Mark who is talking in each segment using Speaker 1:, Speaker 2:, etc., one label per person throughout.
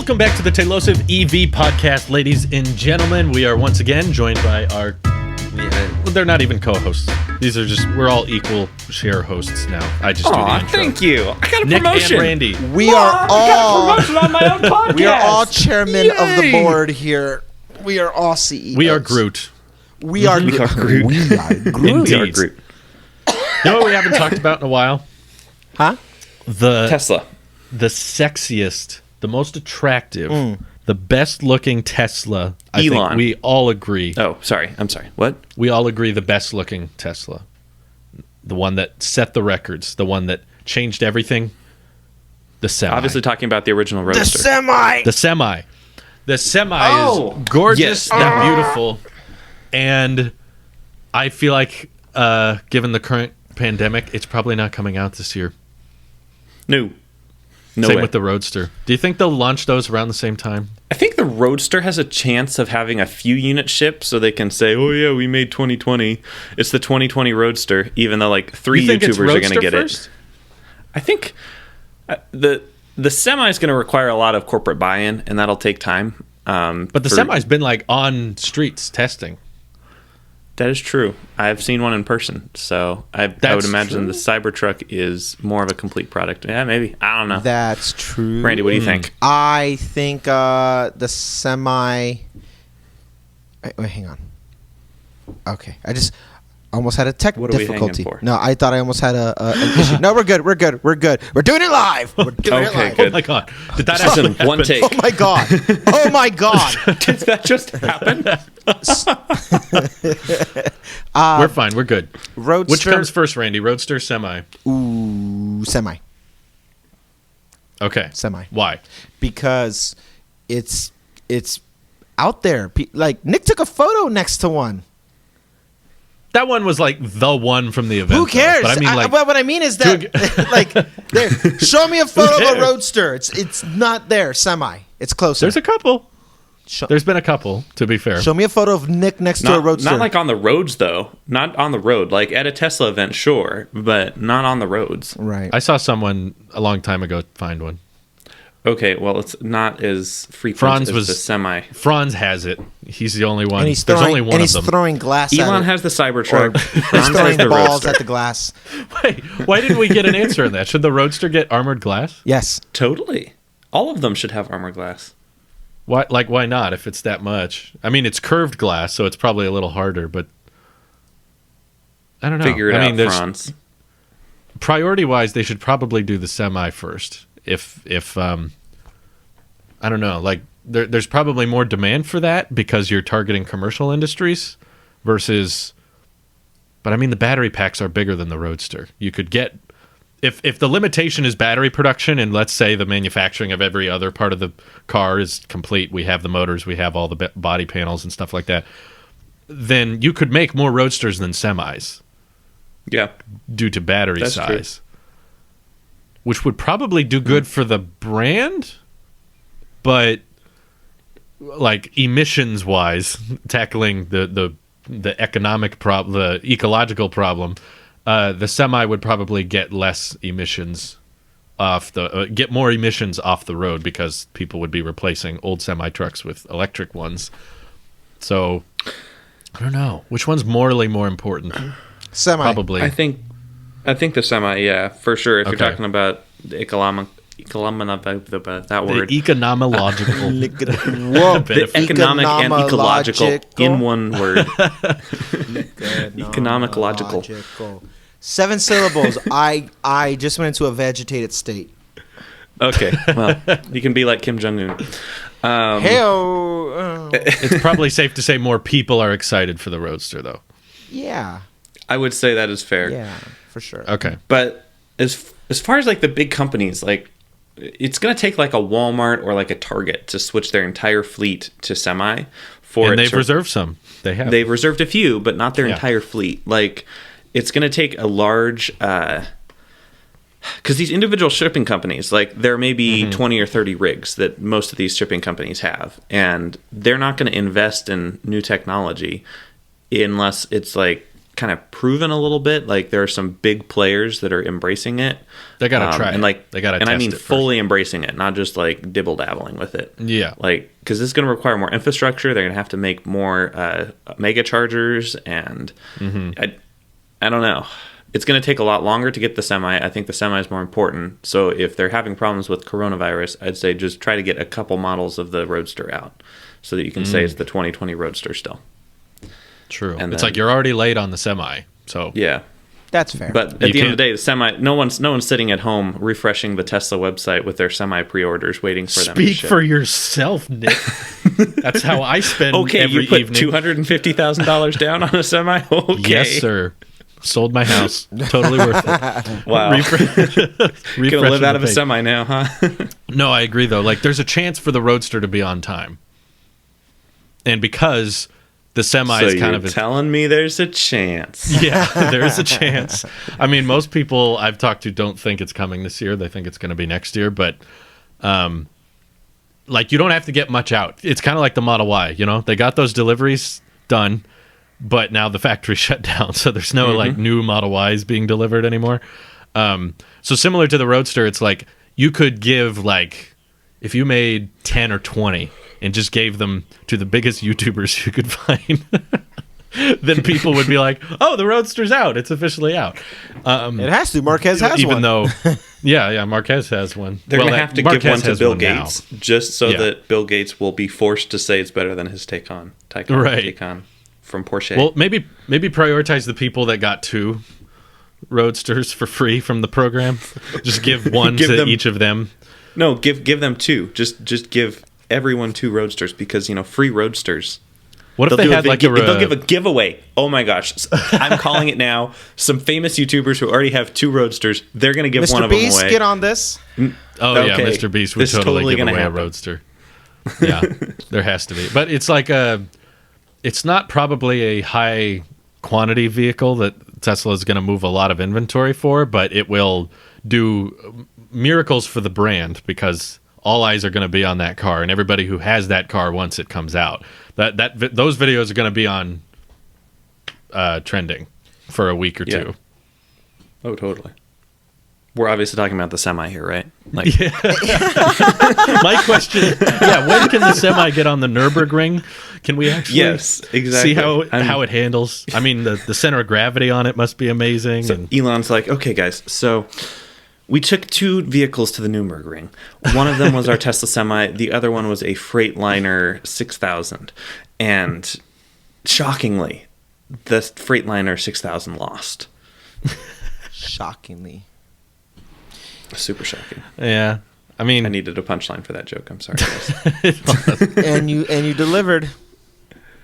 Speaker 1: Welcome back to the Tailosive EV podcast, ladies and gentlemen. We are once again joined by our... Well, they're not even co-hosts. These are just... We're all equal share hosts now. I just do the intro.
Speaker 2: Thank you. I got a
Speaker 1: Nick
Speaker 2: promotion.
Speaker 1: and Randy.
Speaker 3: We are all...
Speaker 2: I got a promotion on my own podcast.
Speaker 3: We are all chairmen of the
Speaker 1: Yay!
Speaker 3: board here. We are all CEOs.
Speaker 1: We are Groot.
Speaker 3: We are
Speaker 2: We are Groot.
Speaker 3: We are Groot.
Speaker 1: Indeed.
Speaker 2: We are Groot.
Speaker 1: You know what we haven't talked about in a while?
Speaker 3: Huh?
Speaker 1: The
Speaker 2: Tesla.
Speaker 1: sexiest, the most attractive, the best-looking Tesla. I think
Speaker 2: Elon.
Speaker 1: we all agree.
Speaker 2: Oh, sorry. I'm sorry. What?
Speaker 1: We all agree the best-looking Tesla. The one that set the records. The one that changed everything. The Semi.
Speaker 2: Obviously talking about the original
Speaker 3: The
Speaker 2: Roadster.
Speaker 3: semi.
Speaker 1: The Semi. The Semi
Speaker 2: Oh,
Speaker 1: is gorgeous
Speaker 2: yes.
Speaker 1: and beautiful. And I feel like, given the current pandemic, it's probably not coming out this year.
Speaker 2: No. No
Speaker 1: Same
Speaker 2: way.
Speaker 1: with the Roadster. Do you think they'll launch those around the same time?
Speaker 2: I think the Roadster has a chance of having a few units shipped so they can say, oh, yeah, we made 2020. It's the 2020 Roadster, even though like three
Speaker 1: You think it's
Speaker 2: YouTubers are going to
Speaker 1: Roadster
Speaker 2: get
Speaker 1: first?
Speaker 2: it. I think the Semi is going to require a lot of corporate buy-in, and that'll take time.
Speaker 1: But the Semi's been like on streets testing.
Speaker 2: That is true. I've seen one in person, so I would imagine
Speaker 1: true?
Speaker 2: the Cybertruck is more of a complete product. Yeah, maybe. I don't know.
Speaker 3: That's true.
Speaker 2: Randy, what do you think?
Speaker 3: I think the semi... Wait, hang on. Okay. I just almost had a tech
Speaker 2: What are we hanging
Speaker 3: difficulty.
Speaker 2: for?
Speaker 3: No, I thought I almost had an issue. No, we're good. We're good. We're good. We're doing it live. We're doing it
Speaker 2: Okay,
Speaker 3: live.
Speaker 2: good.
Speaker 1: Oh my god. Did that
Speaker 2: Just
Speaker 1: actually
Speaker 2: in one
Speaker 1: happen?
Speaker 2: take.
Speaker 3: Oh my god. Oh my god.
Speaker 2: Did that just happen?
Speaker 1: We're fine. We're good.
Speaker 3: Roadster.
Speaker 1: Which comes first, Randy? Roadster, Semi?
Speaker 3: Ooh, semi.
Speaker 1: Okay.
Speaker 3: Semi.
Speaker 1: Why?
Speaker 3: Because it's out there. Like Nick took a photo next to one.
Speaker 1: That one was like the one from the event.
Speaker 3: Who cares?
Speaker 1: But I mean, like,
Speaker 3: what I mean is that like, there, show me a photo of a Roadster. It's not there. Semi. It's closer.
Speaker 1: there's a couple.
Speaker 3: Show,
Speaker 1: There's been a couple, to be fair.
Speaker 3: show me a photo of Nick next to a Roadster.
Speaker 2: Not like on the roads, though. Not on the road. Like at a Tesla event, sure, but not on the roads.
Speaker 3: right.
Speaker 1: I saw someone a long time ago find one.
Speaker 2: Okay, well, it's not as frequent
Speaker 1: Franz
Speaker 2: as
Speaker 1: was-
Speaker 2: the Semi.
Speaker 1: Franz has it. He's the only one.
Speaker 3: and he's
Speaker 1: There's
Speaker 3: throwing,
Speaker 1: only one
Speaker 3: and
Speaker 1: of
Speaker 3: he's
Speaker 1: them.
Speaker 3: throwing glass at
Speaker 2: Elon
Speaker 3: it.
Speaker 2: has the Cybertruck.
Speaker 3: Or
Speaker 2: Franz
Speaker 3: he's
Speaker 2: has
Speaker 3: throwing
Speaker 2: the
Speaker 3: balls
Speaker 2: Roadster.
Speaker 3: at the glass.
Speaker 1: Wait, why didn't we get an answer on that? Should the Roadster get armored glass?
Speaker 3: Yes.
Speaker 2: Totally. All of them should have armor glass.
Speaker 1: Why? Like, why not? If it's that much, I mean, it's curved glass, so it's probably a little harder. But I don't know.
Speaker 2: Figure it
Speaker 1: I mean,
Speaker 2: out,
Speaker 1: there's
Speaker 2: Franz.
Speaker 1: priority-wise, they should probably do the Semi first. If I don't know, like there's probably more demand for that because you're targeting commercial industries versus. But I mean, the battery packs are bigger than the Roadster. You could get. If the limitation is battery production, and let's say the manufacturing of every other part of the car is complete, we have the motors, we have all the body panels and stuff like that, then you could make more Roadsters than Semis
Speaker 2: Yeah.
Speaker 1: due to battery
Speaker 2: That's
Speaker 1: size. Which would probably do good for the brand, but like emissions wise, tackling the economic problem, the ecological problem, the Semi would probably get less emissions off get more emissions off the road because people would be replacing old semi trucks with electric ones. So I don't know which one's morally more important.
Speaker 3: Semi.
Speaker 1: Probably.
Speaker 2: I think the Semi, yeah, for sure. If
Speaker 1: Okay.
Speaker 2: you're talking about the that word.
Speaker 1: The economological
Speaker 3: Whoa.
Speaker 2: The economic and ecological in one word. Economic-logical.
Speaker 3: Economic-logical. 7 syllables. I just went into a vegetated state.
Speaker 2: Okay, well, you can be like Kim Jong-un.
Speaker 3: Hey-o.
Speaker 1: It's probably safe to say more people are excited for the Roadster, though.
Speaker 3: Yeah.
Speaker 2: I would say that is fair.
Speaker 3: Yeah, for sure.
Speaker 1: Okay.
Speaker 2: But as far as like the big companies, like it's going to take like a Walmart or like a Target to switch their entire fleet to Semi.
Speaker 1: And they've reserved some. They have.
Speaker 2: They've reserved a few, but not their
Speaker 1: Yeah.
Speaker 2: entire fleet. Like it's going to take a large because these individual shipping companies, like there may be 20 or 30 rigs that most of these shipping companies have, and they're not going to invest in new technology unless it's like kind of proven a little bit. Like there are some big players that are embracing it.
Speaker 1: They gotta try
Speaker 2: and
Speaker 1: it. They gotta
Speaker 2: and
Speaker 1: test
Speaker 2: I mean
Speaker 1: it
Speaker 2: fully embracing it, not just like dibble dabbling with it.
Speaker 1: Yeah.
Speaker 2: Like because it's going to require more infrastructure. They're going to have to make more mega chargers, and I don't know. It's going to take a lot longer to get the Semi. I think the Semi is more important. So if they're having problems with coronavirus, I'd say just try to get a couple models of the Roadster out so that you can say it's the 2020 Roadster still.
Speaker 1: True.
Speaker 2: And
Speaker 1: it's
Speaker 2: then-
Speaker 1: like you're already late on the Semi. So
Speaker 2: Yeah.
Speaker 3: That's fair.
Speaker 2: But at the end of the day, the Semi, no one's sitting at home refreshing the Tesla website with their Semi pre-orders waiting for them to
Speaker 1: speak
Speaker 2: ship.
Speaker 1: for yourself, Nick. That's how I spend
Speaker 2: Okay,
Speaker 1: every
Speaker 2: you put
Speaker 1: evening.
Speaker 2: $250,000 down on a Semi? Okay.
Speaker 1: Yes, sir. Sold my house. Totally worth it.
Speaker 2: Wow. Gonna live out of a
Speaker 1: page.
Speaker 2: Semi now, huh?
Speaker 1: No, I agree though. Like there's a chance for the Roadster to be on time. And because the Semi
Speaker 2: So
Speaker 1: is kind
Speaker 2: you're
Speaker 1: of a,
Speaker 2: telling me there's a chance.
Speaker 1: yeah, there's a chance. I mean, most people I've talked to don't think it's coming this year. They think it's going to be next year, but like you don't have to get much out. It's kind of like the Model Y, you know? They got those deliveries done, but now the factory shut down, so there's no like new Model Ys being delivered anymore. So similar to the Roadster, it's like you could give like if you made 10 or 20 and just gave them to the biggest YouTubers you could find, then people would be like, "Oh, the Roadster's out! It's officially out."
Speaker 3: it has to. Marquez has
Speaker 1: Even
Speaker 3: one.
Speaker 1: though, yeah, Marquez has one.
Speaker 2: They're going to have to give one to
Speaker 1: has
Speaker 2: Bill
Speaker 1: now.
Speaker 2: Gates just so
Speaker 1: Yeah.
Speaker 2: that Bill Gates will be forced to say it's better than his Taycan
Speaker 1: Right.
Speaker 2: Taycan from Porsche.
Speaker 1: Well, maybe prioritize the people that got 2 Roadsters for free from the program. Just give one
Speaker 2: Give
Speaker 1: to
Speaker 2: them-
Speaker 1: each of them.
Speaker 2: no, give them 2. Just give everyone 2 Roadsters because, free Roadsters.
Speaker 1: What if they had like
Speaker 2: they'll give a giveaway. Oh my gosh. I'm calling it now. Some famous YouTubers who already have 2 Roadsters, they're going to give one
Speaker 3: Mr.
Speaker 2: of them
Speaker 3: Beast,
Speaker 2: away.
Speaker 3: get on this.
Speaker 1: Oh yeah,
Speaker 2: Okay.
Speaker 1: Mr. Beast would
Speaker 2: This is
Speaker 1: totally give
Speaker 2: gonna
Speaker 1: away a
Speaker 2: happen.
Speaker 1: Roadster. Yeah, there has to be. But it's like it's not probably a high quantity vehicle that Tesla is going to move a lot of inventory for, but it will do miracles for the brand because all eyes are going to be on that car, and everybody who has that car once it comes out. Those videos are going to be on trending for a week or
Speaker 2: Yeah.
Speaker 1: two.
Speaker 2: Oh, totally. We're obviously talking about the Semi here, right? Like,
Speaker 1: My question, when can the Semi get on the Nürburgring? Can we actually
Speaker 2: Yes, exactly.
Speaker 1: see how it handles? I mean, the center of gravity on it must be amazing.
Speaker 2: So
Speaker 1: and
Speaker 2: Elon's like, okay, guys, so we took 2 vehicles to the Nürburgring. One of them was our Tesla Semi. The other one was a Freightliner 6000. And shockingly, the Freightliner 6000 lost.
Speaker 3: Shockingly.
Speaker 2: Super shocking.
Speaker 1: yeah, I mean,
Speaker 2: I needed a punchline for that joke. I'm sorry, guys.
Speaker 3: and you delivered.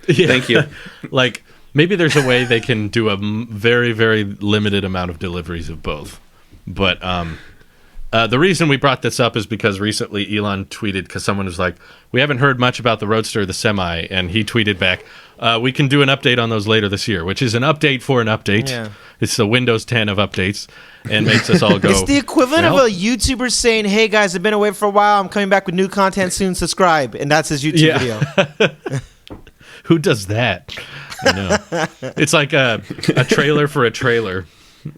Speaker 1: yeah.
Speaker 2: Thank you.
Speaker 1: Like maybe there's a way they can do a very, very limited amount of deliveries of both. But the reason we brought this up is because recently Elon tweeted because someone was like, "We haven't heard much about the Roadster or the Semi," and he tweeted back, "We can do an update on those later this year," which is an update for an update.
Speaker 3: Yeah.
Speaker 1: It's the Windows 10 of updates, and makes us all go.
Speaker 3: It's the equivalent
Speaker 1: well,
Speaker 3: of a YouTuber saying, "Hey guys, I've been away for a while. I'm coming back with new content soon. Subscribe." And that's his YouTube video.
Speaker 1: Who does that? I know. It's like a trailer for a trailer.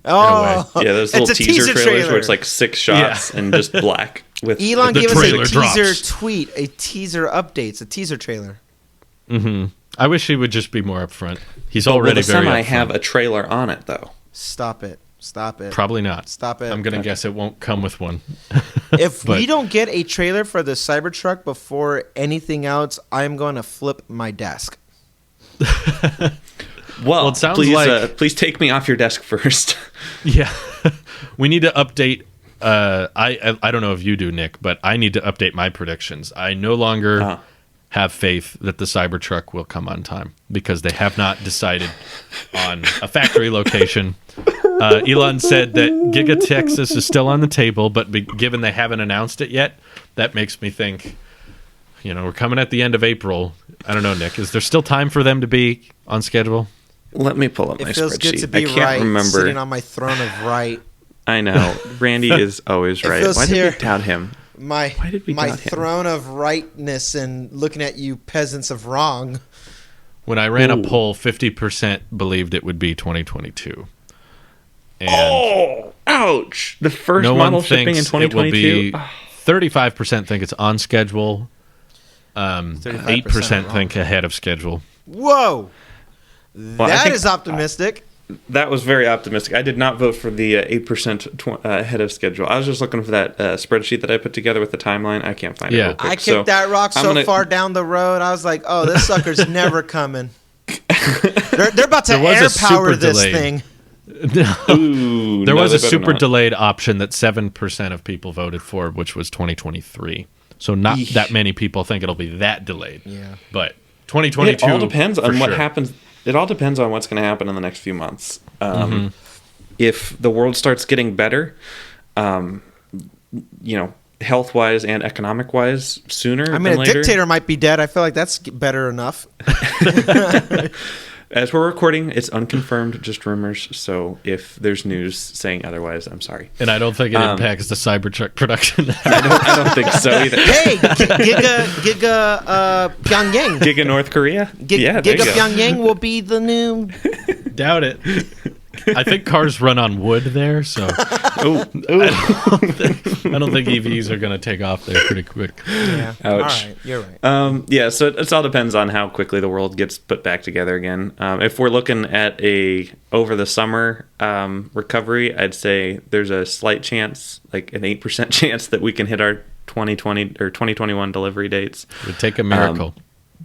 Speaker 3: Oh,
Speaker 2: Yeah, those
Speaker 3: it's
Speaker 2: little
Speaker 3: a
Speaker 2: teaser trailers
Speaker 3: trailer.
Speaker 2: where it's like 6 shots and just black. With
Speaker 3: Elon
Speaker 1: The
Speaker 3: gave us a
Speaker 1: trailer
Speaker 3: teaser
Speaker 1: drops.
Speaker 3: tweet, a teaser updates, a teaser trailer.
Speaker 1: I wish he would just be more upfront. He's
Speaker 2: Will
Speaker 1: already
Speaker 2: the
Speaker 1: very
Speaker 2: Semi
Speaker 1: upfront.
Speaker 2: have a trailer on it, though?
Speaker 3: Stop it. Stop it.
Speaker 1: Probably not.
Speaker 3: Stop it.
Speaker 1: I'm gonna guess it won't come with one.
Speaker 3: If
Speaker 1: But-
Speaker 3: we don't get a trailer for the Cybertruck before anything else, I'm going to flip my desk.
Speaker 2: Well,
Speaker 1: it sounds
Speaker 2: please,
Speaker 1: like-
Speaker 2: please take me off your desk first.
Speaker 1: Yeah, we need to update. I don't know if you do, Nick, but I need to update my predictions. I no longer have faith that the Cybertruck will come on time because they have not decided on a factory location. Elon said that Giga Texas is still on the table, but given they haven't announced it yet, that makes me think, we're coming at the end of April. I don't know, Nick. Is there still time for them to be on schedule?
Speaker 2: Let me pull up my
Speaker 3: It feels
Speaker 2: spreadsheet.
Speaker 3: good to be
Speaker 2: I can't
Speaker 3: right,
Speaker 2: remember.
Speaker 3: sitting on my throne of right.
Speaker 2: I know. Randy is always
Speaker 3: It
Speaker 2: right.
Speaker 3: feels
Speaker 2: Why did
Speaker 3: here-
Speaker 2: we doubt him?
Speaker 3: My
Speaker 2: Why did we
Speaker 3: my
Speaker 2: doubt him?
Speaker 3: throne of rightness and looking at you peasants of wrong.
Speaker 1: When I ran a
Speaker 2: Ooh.
Speaker 1: poll, 50% believed it would be 2022. And
Speaker 2: Oh, ouch! The first
Speaker 1: no
Speaker 2: model
Speaker 1: one
Speaker 2: shipping in
Speaker 1: thinks it will
Speaker 2: 2022.
Speaker 1: be. 35% think it's on schedule. 8% think ahead of schedule.
Speaker 3: Whoa,
Speaker 2: I
Speaker 3: that
Speaker 2: think-
Speaker 3: is optimistic.
Speaker 2: That was very optimistic. I did not vote for the 8% ahead of schedule. I was just looking for that spreadsheet that I put together with the timeline. I can't find it.
Speaker 1: Yeah.
Speaker 2: Real quick.
Speaker 3: I kicked
Speaker 2: So
Speaker 3: that rock
Speaker 2: I'm
Speaker 3: so
Speaker 2: gonna-
Speaker 3: far down the road. I was like, "Oh, this sucker's never coming." They're about to
Speaker 1: There was a
Speaker 3: air power
Speaker 1: super
Speaker 3: this
Speaker 1: delayed.
Speaker 3: thing.
Speaker 2: Ooh,
Speaker 1: There
Speaker 2: no,
Speaker 1: was
Speaker 2: they
Speaker 1: a
Speaker 2: better
Speaker 1: super
Speaker 2: not.
Speaker 1: delayed option that 7% of people voted for, which was 2023. So not
Speaker 2: Eesh.
Speaker 1: that many people think it'll be that delayed.
Speaker 3: Yeah.
Speaker 1: But 2022.
Speaker 2: It all depends on
Speaker 1: for
Speaker 2: what
Speaker 1: sure.
Speaker 2: happens. It all depends on what's going to happen in the next few months. If the world starts getting better, health wise and economic wise, sooner
Speaker 3: I
Speaker 2: than
Speaker 3: mean, a
Speaker 2: later.
Speaker 3: dictator might be dead. I feel like that's better enough.
Speaker 2: As we're recording, it's unconfirmed, just rumors. So if there's news saying otherwise, I'm sorry.
Speaker 1: And I don't think it impacts the Cybertruck production.
Speaker 2: I don't think so either.
Speaker 3: Hey, Giga Pyongyang.
Speaker 2: Giga North Korea?
Speaker 3: Giga
Speaker 2: there you go.
Speaker 3: Pyongyang will be the new.
Speaker 1: Doubt it. I think cars run on wood there, so
Speaker 2: Ooh.
Speaker 1: I don't think EVs are going to take off there pretty quick.
Speaker 3: Yeah.
Speaker 2: Ouch.
Speaker 3: All right, you're right.
Speaker 2: Yeah, so it all depends on how quickly the world gets put back together again. If we're looking at a over the summer recovery, I'd say there's a slight chance, like an 8% chance that we can hit our 2020 or 2021 delivery dates.
Speaker 1: It would take a miracle.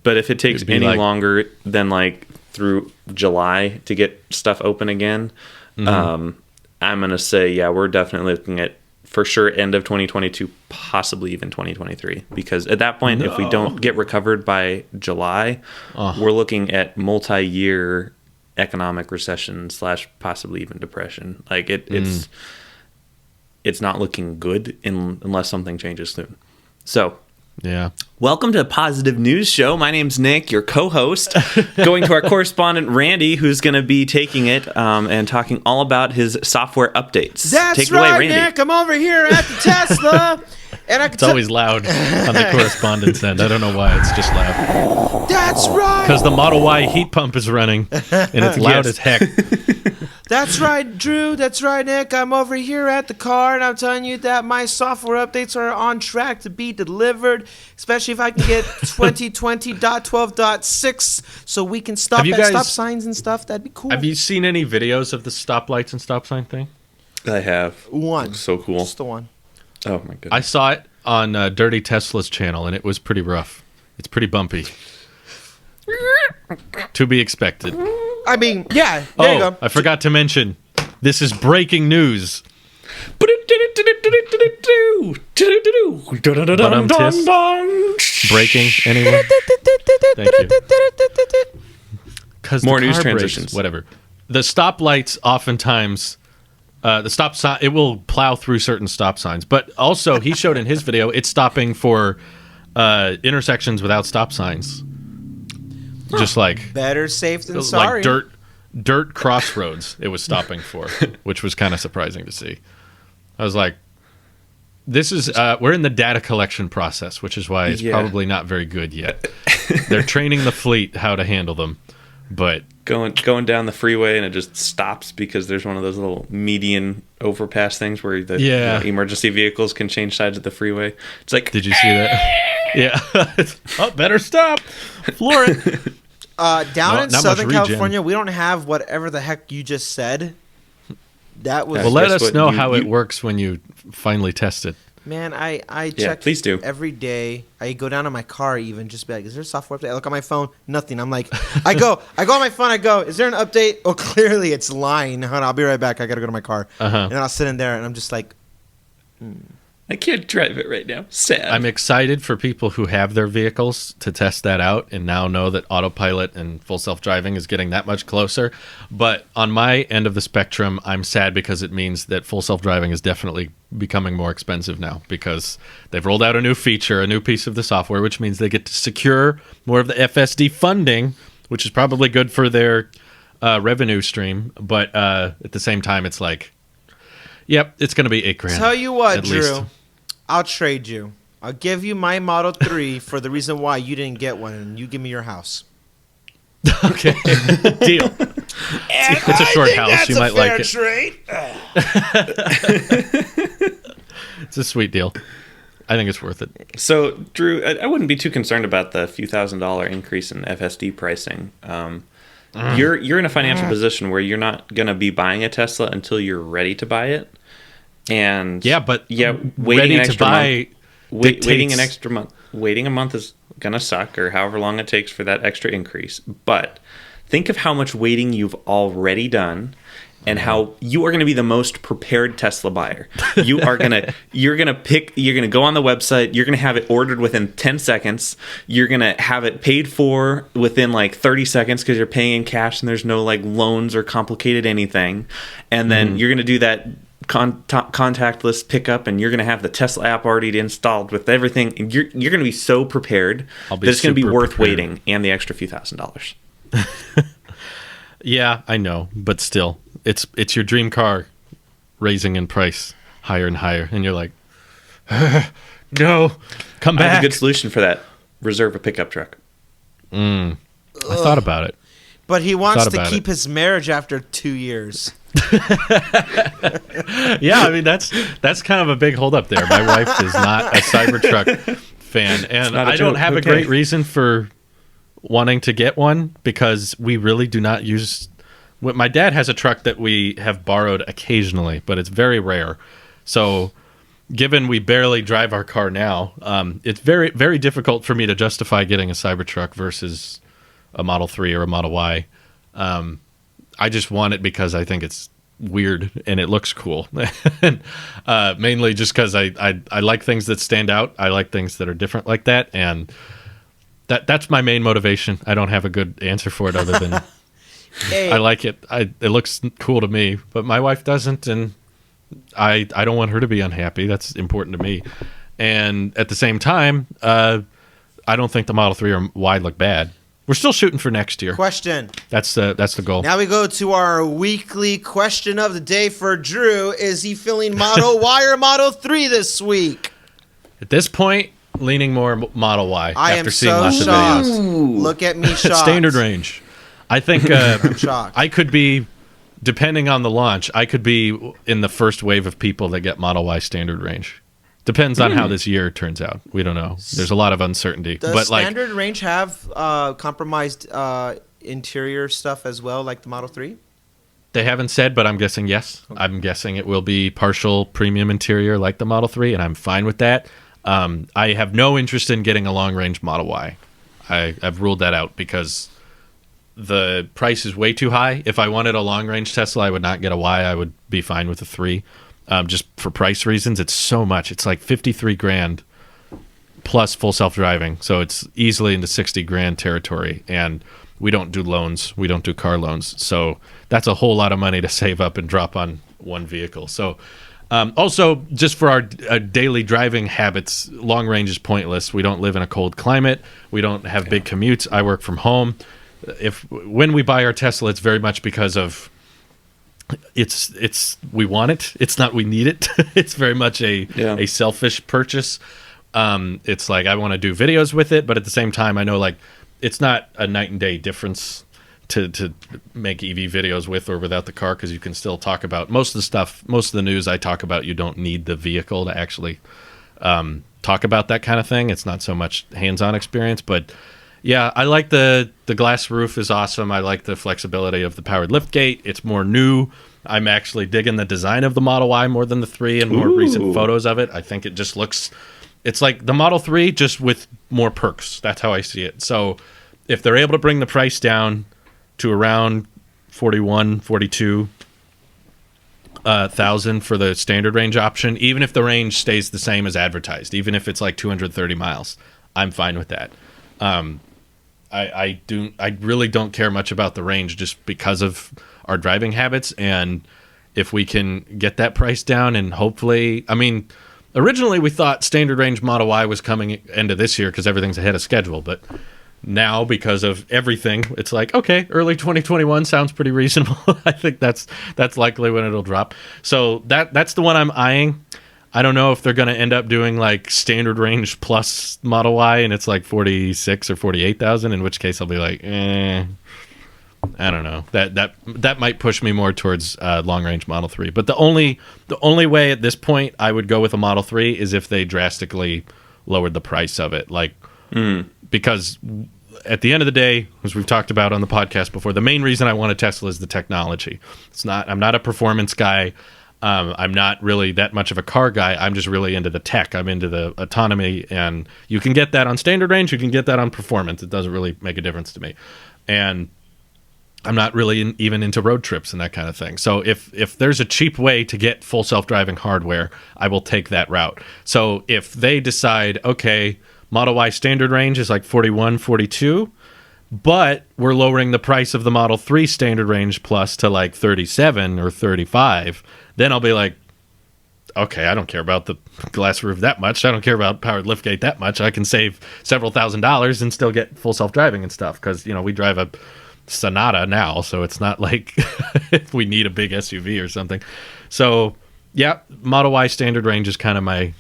Speaker 2: But if it takes
Speaker 1: It'd be
Speaker 2: any
Speaker 1: like-
Speaker 2: longer than like through July to get stuff open again, I'm going to say, yeah, we're definitely looking at for sure end of 2022, possibly even 2023. Because at that point, if we don't get recovered by July, we're looking at multi-year economic recession / possibly even depression. Like it's not looking good unless something changes soon. So
Speaker 1: Yeah.
Speaker 2: welcome to Positive News Show. My name's Nick, your co-host. Going to our correspondent Randy, who's going to be taking it and talking all about his software updates.
Speaker 3: That's
Speaker 2: Take it
Speaker 3: right,
Speaker 2: away, Randy.
Speaker 3: Nick. I'm over here at the Tesla, and I can
Speaker 1: It's always loud on the correspondence end. I don't know why it's just loud.
Speaker 3: That's right.
Speaker 1: Because the Model Y heat pump is running, and it's loud
Speaker 2: Yes.
Speaker 1: as heck.
Speaker 3: That's right, Drew. That's right, Nick. I'm over here at the car, and I'm telling you that my software updates are on track to be delivered, especially if I can get 2020.12.6 so we can stop
Speaker 1: Have you
Speaker 3: at stop
Speaker 1: guys-
Speaker 3: signs and stuff. That'd be cool.
Speaker 1: Have you seen any videos of the stoplights and stop sign thing?
Speaker 2: I have.
Speaker 3: One.
Speaker 2: Looks so cool.
Speaker 3: Just the one.
Speaker 2: Oh, my goodness.
Speaker 1: I saw it on Dirty Tesla's channel, and it was pretty rough. It's pretty bumpy. To be expected.
Speaker 3: I mean, yeah, there you go.
Speaker 1: I forgot to mention, this is breaking news. Breaking, anyone? Thank you. 'Cause
Speaker 2: More
Speaker 1: the
Speaker 2: news
Speaker 1: car breaks,
Speaker 2: transitions.
Speaker 1: whatever. The stoplights oftentimes, the stop sign, it will plow through certain stop signs. But also, he showed in his video, it's stopping for intersections without stop signs. Just like
Speaker 3: Better safe than sorry.
Speaker 1: like dirt crossroads it was stopping for, which was kind of surprising to see. I was like, this is we're in the data collection process, which is why it's
Speaker 2: Yeah.
Speaker 1: probably not very good yet. They're training the fleet how to handle them, but
Speaker 2: Going down the freeway and it just stops because there's one of those little median overpass things where the emergency vehicles can change sides of the freeway. It's like,
Speaker 1: did you see that? Yeah. Oh, better stop. Floor it.
Speaker 3: Down
Speaker 1: No,
Speaker 3: in
Speaker 1: not
Speaker 3: Southern
Speaker 1: much regen.
Speaker 3: California, we don't have whatever the heck you just said. That was
Speaker 1: Well, let
Speaker 2: Guess
Speaker 1: us
Speaker 2: what?
Speaker 1: know
Speaker 2: You-
Speaker 1: how it
Speaker 2: you-
Speaker 1: works when you finally test it.
Speaker 3: man. I
Speaker 2: Yeah,
Speaker 3: check
Speaker 2: please do.
Speaker 3: every day. I go down to my car, even just be like, is there a software update? I look on my phone, nothing. I'm like, I go on my phone. I go, is there an update? Oh, clearly it's lying. Hold on, I'll be right back. I gotta go to my car, and then I'll sit in there, and I'm just like,
Speaker 2: I can't drive it right now. Sad.
Speaker 1: I'm excited for people who have their vehicles to test that out and now know that autopilot and full self-driving is getting that much closer. But on my end of the spectrum, I'm sad because it means that full self-driving is definitely becoming more expensive now because they've rolled out a new feature, a new piece of the software, which means they get to secure more of the FSD funding, which is probably good for their revenue stream. But at the same time, it's like, yep, it's going to be $8,000.
Speaker 3: tell you what,
Speaker 1: at
Speaker 3: Drew,
Speaker 1: least.
Speaker 3: I'll trade you. I'll give you my Model 3 for the reason why you didn't get one, and you give me your house.
Speaker 1: Okay, deal. It's a short house. You might like it. It's a sweet deal. I think it's worth it.
Speaker 2: So, Drew, I wouldn't be too concerned about the few $1,000 increase in FSD pricing. You're in a financial position where you're not going to be buying a Tesla until you're ready to buy it. And waiting an extra month. Waiting a month is going to suck, or however long it takes for that extra increase. But think of how much waiting you've already done, and how you are going to be the most prepared Tesla buyer. You're going to go on the website, you're going to have it ordered within 10 seconds. You're going to have it paid for within like 30 seconds because you're paying in cash and there's no like loans or complicated anything. And then you're going to do that contactless pickup, and you're going to have the Tesla app already installed with everything. And you're going to be so prepared that it's going to be worth waiting, and the extra few $1,000s.
Speaker 1: Yeah, I know, but still, it's your dream car raising in price higher and higher, and you're like, no, come back.
Speaker 2: I have a good solution for that. Reserve a pickup truck.
Speaker 1: I thought about it.
Speaker 3: But he wants to keep his marriage after 2 years.
Speaker 1: Yeah, I mean, that's kind of a big holdup there. My wife is not a Cybertruck fan, and I don't have a great reason for wanting to get one, because we really do not use. My dad has a truck that we have borrowed occasionally, but it's very rare. So given we barely drive our car now, it's very, very difficult for me to justify getting a Cybertruck versus a Model 3 or a Model Y. I just want it because I think it's weird and it looks cool. And, mainly just because I like things that stand out. I like things that are different like that, and that's my main motivation. I don't have a good answer for it other than I like it. It looks cool to me, but my wife doesn't, and I don't want her to be unhappy. That's important to me. And at the same time, I don't think the Model 3 or Y look bad. We're still shooting for next year.
Speaker 3: Question.
Speaker 1: That's the goal.
Speaker 3: Now we go to our weekly question of the day for Drew. Is he feeling Model Y or Model 3 this week?
Speaker 1: At this point, leaning more Model Y.
Speaker 3: I
Speaker 1: after
Speaker 3: am
Speaker 1: seeing
Speaker 3: so
Speaker 1: lots
Speaker 3: shocked.
Speaker 1: of videos.
Speaker 3: Look at me shocked.
Speaker 1: Standard range. I think
Speaker 3: I'm shocked.
Speaker 1: I could be, depending on the launch, I could be in the first wave of people that get Model Y standard range. Depends on how this year turns out. We don't know. There's a lot of uncertainty.
Speaker 3: Does standard range have compromised interior stuff as well, like the Model 3?
Speaker 1: They haven't said, but I'm guessing yes. Okay. I'm guessing it will be partial premium interior like the Model 3, and I'm fine with that. I have no interest in getting a long-range Model Y. I've ruled that out because the price is way too high. If I wanted a long-range Tesla, I would not get a Y. I would be fine with a 3. Just for price reasons, it's so much. It's like $53,000 plus full self-driving, so it's easily into $60,000 territory. And we don't do loans. We don't do car loans. So that's a whole lot of money to save up and drop on one vehicle. So also, just for our daily driving habits, long range is pointless. We don't live in a cold climate. We don't have big commutes. I work from home. When we buy our Tesla, it's very much because of it's we want it. It's not we need it. It's very much a selfish purchase. It's like I want to do videos with it, but at the same time, I know like it's not a night and day difference to make EV videos with or without the car, because you can still talk about most of the stuff, most of the news I talk about. You don't need the vehicle to actually talk about that kind of thing. It's not so much hands-on experience, but yeah, I like the glass roof is awesome. I like the flexibility of the powered liftgate. It's more new. I'm actually digging the design of the Model Y more than the 3 and more recent photos of it. I think it just looks, it's like the Model 3 just with more perks. That's how I see it. So if they're able to bring the price down to around 41, 42 thousand for the standard range option, even if the range stays the same as advertised, even if it's like 230 miles, I'm fine with that. I really don't care much about the range just because of our driving habits, and if we can get that price down, and hopefully, I mean, originally we thought standard range Model Y was coming end of this year because everything's ahead of schedule, but now because of everything, it's like, okay, early 2021 sounds pretty reasonable. I think that's likely when it'll drop. So that's the one I'm eyeing. I don't know if they're going to end up doing like standard range plus Model Y and it's like 46 or 48,000, in which case I'll be like, I don't know. That might push me more towards long range Model 3. But the only way at this point I would go with a Model 3 is if they drastically lowered the price of it. Like, because at the end of the day, as we've talked about on the podcast before, the main reason I want a Tesla is the technology. I'm not a performance guy. I'm not really that much of a car guy. I'm just really into the tech. I'm into the autonomy, and you can get that on standard range. You can get that on performance. It doesn't really make a difference to me. And I'm not really even into road trips and that kind of thing. So if there's a cheap way to get full self-driving hardware, I will take that route. So if they decide, okay, Model Y standard range is like 41, 42, but we're lowering the price of the Model 3 standard range plus to like 37 or 35, then I'll be like, okay, I don't care about the glass roof that much. I don't care about powered liftgate that much. I can save several $1,000s and still get full self-driving and stuff because, we drive a Sonata now, so it's not like if we need a big SUV or something. So, yeah, Model Y standard range is kind of my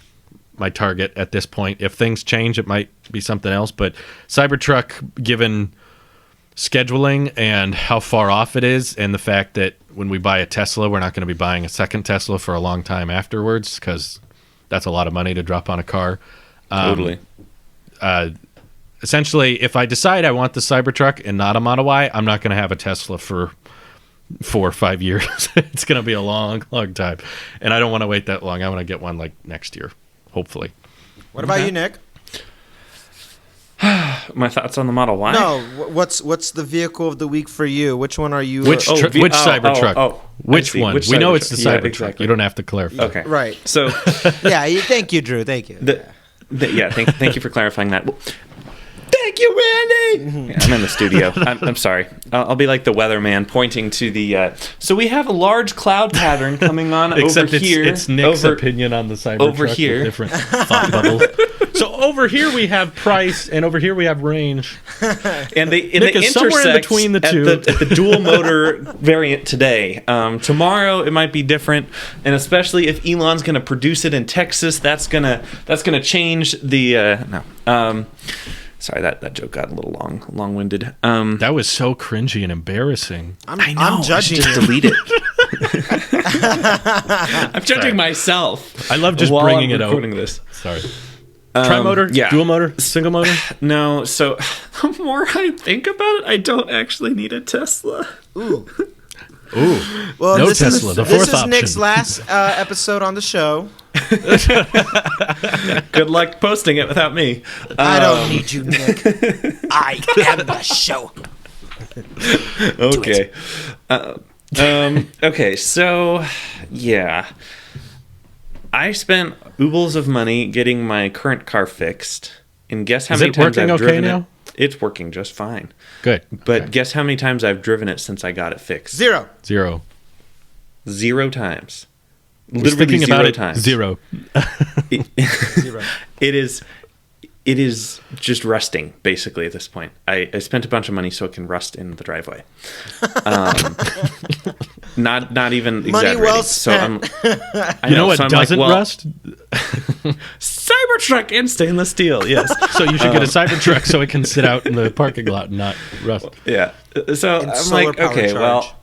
Speaker 1: target at this point. If things change, it might be something else, but Cybertruck, given scheduling and how far off it is, and the fact that when we buy a Tesla, we're not going to be buying a second Tesla for a long time afterwards, because that's a lot of money to drop on a car.
Speaker 2: Totally.
Speaker 1: Essentially, if I decide I want the Cybertruck and not a Model Y, I'm not going to have a Tesla for 4 or 5 years. It's going to be a long, long time. And I don't want to wait that long. I want to get one like next year, hopefully.
Speaker 3: What about you, Nick?
Speaker 2: My thoughts on the Model Y?
Speaker 3: No, what's the vehicle of the week for you? Which one are you?
Speaker 1: Which Cybertruck? Which one?
Speaker 2: Which
Speaker 1: we know
Speaker 2: Cybertruck.
Speaker 1: it's the
Speaker 2: Yeah,
Speaker 1: Cybertruck.
Speaker 2: exactly.
Speaker 1: You don't have to clarify.
Speaker 2: Okay.
Speaker 3: Right.
Speaker 2: So,
Speaker 3: Yeah, thank you, Drew. Thank you.
Speaker 2: Thank you for clarifying that. Thank you, Randy. Yeah, I'm in the studio. I'm sorry. I'll be like the weatherman pointing to the. So we have a large cloud pattern coming on
Speaker 1: Except
Speaker 2: over here.
Speaker 1: it's Nick's opinion on the Cybertruck.
Speaker 2: over here.
Speaker 1: With different thought bubbles. So over here we have price, and over here we have range.
Speaker 2: And they
Speaker 1: Nick is somewhere in
Speaker 2: intersect
Speaker 1: between the two.
Speaker 2: at the dual motor variant today. Tomorrow it might be different, and especially if Elon's going to produce it in Texas, that's gonna change the Sorry, that joke got a little long-winded.
Speaker 1: That was so cringy and embarrassing.
Speaker 2: I know.
Speaker 3: I'm judging
Speaker 2: Just
Speaker 3: you.
Speaker 2: delete it. I'm judging myself.
Speaker 1: I love just
Speaker 2: while
Speaker 1: bringing
Speaker 2: I'm
Speaker 1: it out.
Speaker 2: recording this.
Speaker 1: Sorry. Tri-motor?
Speaker 2: Yeah.
Speaker 1: Dual motor? Single motor?
Speaker 2: No, so the more I think about it, I don't actually need a Tesla.
Speaker 3: Ooh.
Speaker 1: Well,
Speaker 3: No
Speaker 1: this
Speaker 3: Tesla.
Speaker 1: Is, the
Speaker 3: this
Speaker 1: fourth
Speaker 3: is
Speaker 1: option.
Speaker 3: Nick's last episode on the show.
Speaker 2: Good luck posting it without me.
Speaker 3: I don't need you, Nick. I am the show.
Speaker 2: Okay. Okay, so, yeah. I spent oodles of money getting my current car fixed. And guess how
Speaker 1: Is
Speaker 2: many
Speaker 1: it
Speaker 2: times
Speaker 1: working
Speaker 2: I've
Speaker 1: okay
Speaker 2: driven
Speaker 1: now?
Speaker 2: it? It's working just fine.
Speaker 1: Good.
Speaker 2: But
Speaker 1: Okay.
Speaker 2: guess how many times I've driven it since I got it fixed?
Speaker 3: 0.
Speaker 1: 0.
Speaker 2: 0 times.
Speaker 1: We're
Speaker 2: Literally
Speaker 1: thinking
Speaker 2: 0
Speaker 1: about it.
Speaker 2: times.
Speaker 1: 0.
Speaker 3: 0.
Speaker 2: It is just rusting, basically, at this point. I spent a bunch of money so it can rust in the driveway. Not even exaggerating.
Speaker 3: well
Speaker 2: So
Speaker 3: spent.
Speaker 1: You know what doesn't rust?
Speaker 2: Cybertruck and stainless steel, yes.
Speaker 1: So you should get a Cybertruck so it can sit out in the parking lot and not rust.
Speaker 2: Yeah. So
Speaker 3: And
Speaker 2: I'm
Speaker 3: solar
Speaker 2: like,
Speaker 3: power
Speaker 2: okay,
Speaker 3: charge.
Speaker 2: well,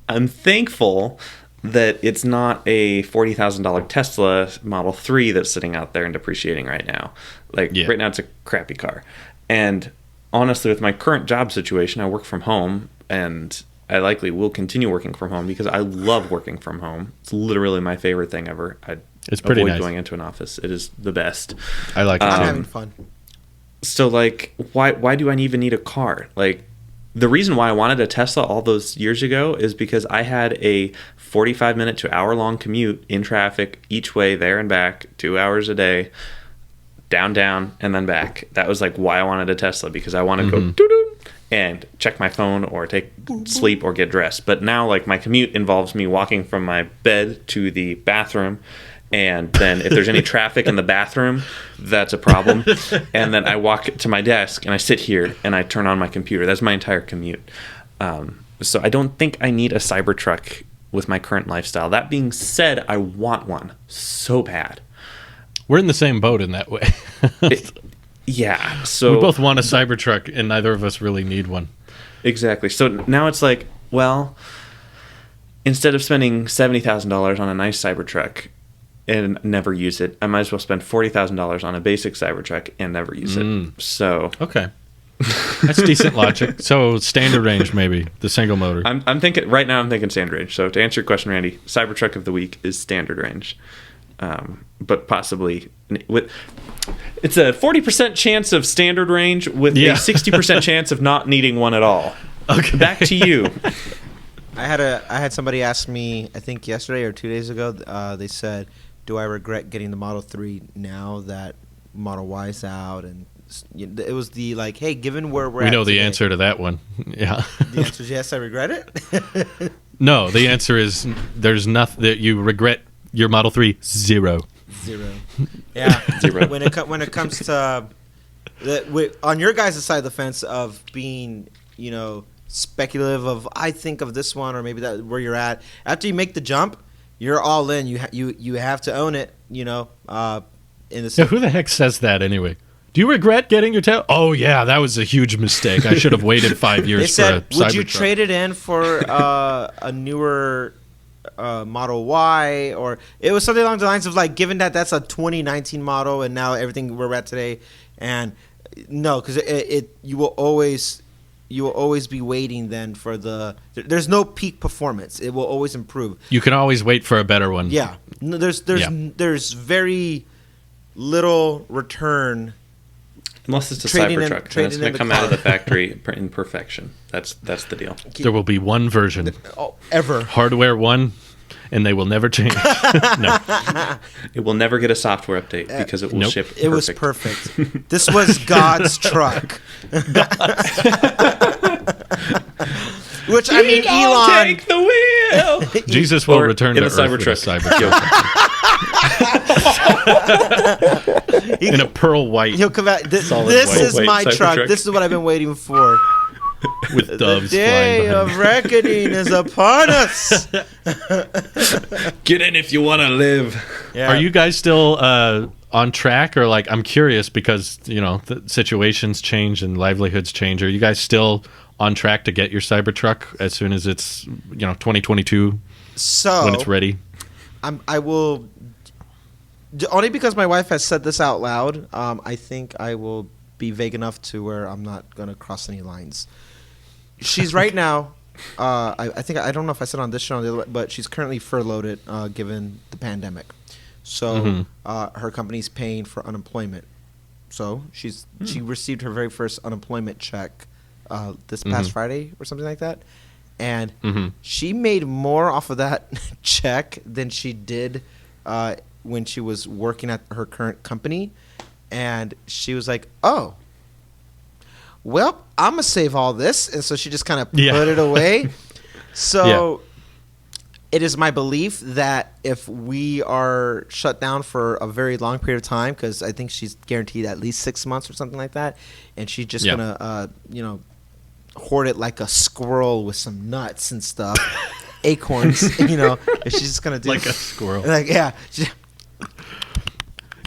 Speaker 2: I'm thankful that it's not a $40,000 Tesla Model 3 that's sitting out there and depreciating right now. Right now it's a crappy car. And honestly, with my current job situation, I work from home, and I likely will continue working from home because I love working from home. It's literally my favorite thing ever.
Speaker 1: It's pretty
Speaker 2: avoid
Speaker 1: nice.
Speaker 2: going into an office. It is the best.
Speaker 1: I like it
Speaker 3: I'm
Speaker 1: too.
Speaker 3: having fun.
Speaker 2: So, why do I even need a car? The reason why I wanted a Tesla all those years ago is because I had a 45-minute to hour-long commute in traffic each way, there and back, 2 hours a day, down, and then back. That was why I wanted a Tesla, because I want to go doo-doo and check my phone or take sleep or get dressed. But now, my commute involves me walking from my bed to the bathroom, and then if there's any traffic in the bathroom, that's a problem. And then I walk to my desk, and I sit here, and I turn on my computer. That's my entire commute. So I don't think I need a Cybertruck with my current lifestyle. That being said, I want one so bad.
Speaker 1: We're in the same boat in that way.
Speaker 2: Yeah. So
Speaker 1: we both want a Cybertruck, and neither of us really need one.
Speaker 2: Exactly. So now it's like, well, instead of spending $70,000 on a nice Cybertruck and never use it, I might as well spend $40,000 on a basic Cybertruck and never use it. So
Speaker 1: okay, that's decent logic. So standard range, maybe the single motor.
Speaker 2: I'm thinking right now. I'm thinking standard range. So to answer your question, Randy, Cybertruck of the week is standard range, but possibly with. It's a 40% chance of standard range with a 60% chance of not needing one at all. Okay. Back to you.
Speaker 3: I had somebody ask me, I think yesterday or 2 days ago, they said, do I regret getting the Model 3 now that Model Y's out? And it was the like, hey, given where we're at.
Speaker 1: We know the
Speaker 3: today,
Speaker 1: answer to that one. Yeah.
Speaker 3: The answer is yes, I regret it.
Speaker 1: No, the answer is there's nothing that you regret your Model 3. Zero.
Speaker 3: Yeah.
Speaker 2: Zero.
Speaker 3: When it comes to on your guys' side of the fence of being, speculative of I think of this one or maybe that where you're at. After you make the jump, you're all in. You have to own it. In the
Speaker 1: Who the heck says that anyway? Do you regret getting your tail? Oh yeah, that was a huge mistake. I should have waited 5 years.
Speaker 3: They said,
Speaker 1: for a
Speaker 3: would you
Speaker 1: Cybertruck.
Speaker 3: trade it in for a newer Model Y, or it was something along the lines of like, given that that's a 2019 model and now everything we're at today, and no, because you will always be waiting then for there's no peak performance. It will always improve.
Speaker 1: You can always wait for a better one.
Speaker 3: Yeah, no, there's very little return.
Speaker 2: Unless it's a
Speaker 3: Trading
Speaker 2: Cybertruck, then it's going to come out of the factory in perfection. That's the deal.
Speaker 1: There will be one version.
Speaker 3: Ever.
Speaker 1: Hardware one, and they will never change. No.
Speaker 2: It will never get a software update because it will ship perfect.
Speaker 3: It was perfect. This was God's truck. Which, I mean, Elon...
Speaker 2: take the wheel!
Speaker 1: Jesus will
Speaker 2: Or
Speaker 1: return
Speaker 2: in
Speaker 1: to
Speaker 2: the
Speaker 1: Earth with a
Speaker 2: Cybertruck.
Speaker 1: Cybertruck. In a pearl white.
Speaker 3: He'll come out. This
Speaker 2: Solid
Speaker 3: is
Speaker 2: white
Speaker 3: my
Speaker 2: Cybertruck.
Speaker 3: truck. This is what I've been waiting for.
Speaker 1: With
Speaker 3: The
Speaker 1: doves
Speaker 3: day
Speaker 1: flying
Speaker 3: of
Speaker 1: behind.
Speaker 3: reckoning is upon us.
Speaker 2: Get in if you want to live.
Speaker 3: Yeah.
Speaker 1: Are you guys still on track, or like, I'm curious because the situations change and livelihoods change. Are you guys still on track to get your Cybertruck as soon as it's 2022
Speaker 3: So
Speaker 1: when it's ready?
Speaker 3: I will. Only because my wife has said this out loud. I think I will be vague enough to where I'm not going to cross any lines. She's right now. I think I don't know if I said on this show or the other, but she's currently furloughed given the pandemic. So her company's paying for unemployment. So she received her very first unemployment check this past Friday or something like that, and she made more off of that check than she did when she was working at her current company. And she was like, "Oh, well, I'm gonna save all this," and so she just kind of put it away. So it is my belief that if we are shut down for a very long period of time, because I think she's guaranteed at least 6 months or something like that, and she's just gonna hoard it like a squirrel with some nuts and stuff, acorns. If she's just gonna do
Speaker 1: Like a squirrel.
Speaker 3: like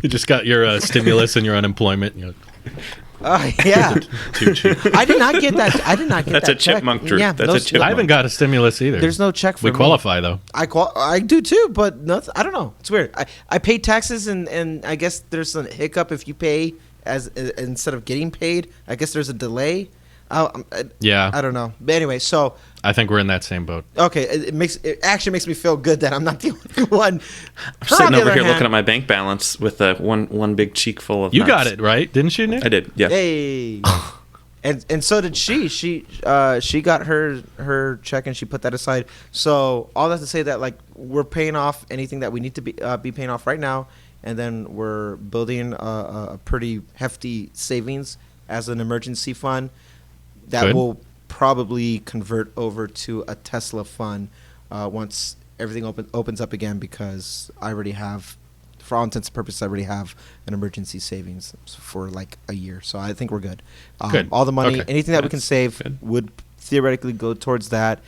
Speaker 1: You just got your stimulus and your unemployment.
Speaker 3: yeah.
Speaker 1: Too cheap.
Speaker 3: I did not get that. I did not get
Speaker 2: That's
Speaker 3: that
Speaker 2: a
Speaker 3: check.
Speaker 2: chipmunk truth.
Speaker 3: Yeah,
Speaker 2: That's
Speaker 3: no,
Speaker 2: a chipmunk.
Speaker 1: I haven't got a stimulus either.
Speaker 3: There's no check for
Speaker 1: We
Speaker 3: me.
Speaker 1: qualify though.
Speaker 3: I do too, but I don't know. It's weird. I pay taxes, and I guess there's a hiccup if you pay as instead of getting paid. I guess there's a delay. I don't know. But anyway, so
Speaker 1: I think we're in that same boat.
Speaker 3: okay, it actually makes me feel good that I'm not the only one.
Speaker 2: I'm sitting over here looking at my bank balance with one big cheek full of
Speaker 1: You
Speaker 2: nuts.
Speaker 1: got it right, didn't you, Nick?
Speaker 2: I did, yeah.
Speaker 3: Hey. And so did she. She got her check and she put that aside. So all that to say that like we're paying off anything that we need to be paying off right now, and then we're building a pretty hefty savings as an emergency fund that
Speaker 1: Good.
Speaker 3: will probably convert over to a Tesla fund once everything opens up again, because I already have, for all intents and purposes, I already have an emergency savings for like a year. So I think we're good.
Speaker 1: Good.
Speaker 3: All the money,
Speaker 1: Okay.
Speaker 3: anything that we can
Speaker 2: That's
Speaker 3: save
Speaker 2: good.
Speaker 3: would theoretically go towards that.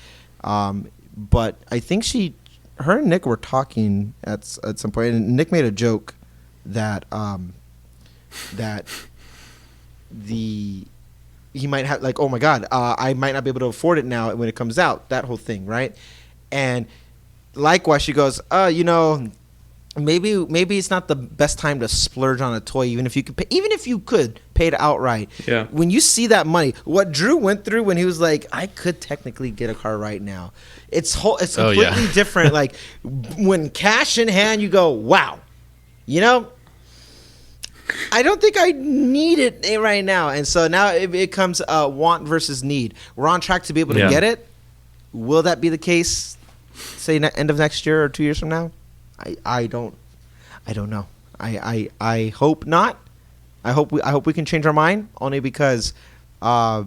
Speaker 3: But I think her and Nick were talking at some point, and Nick made a joke that he might have, like, oh my God, I might not be able to afford it now when it comes out, that whole thing, right? And likewise, she goes, maybe it's not the best time to splurge on a toy, even if you could pay it outright.
Speaker 2: Yeah.
Speaker 3: When you see that money, what Drew went through when he was like, I could technically get a car right now. It's completely different. Like, when cash in hand, you go, wow, I don't think I need it right now. And so now it comes want versus need. We're on track to be able to get it. Will that be the case, say, end of next year or 2 years from now? I don't know. I hope not. I hope we can change our mind, only because I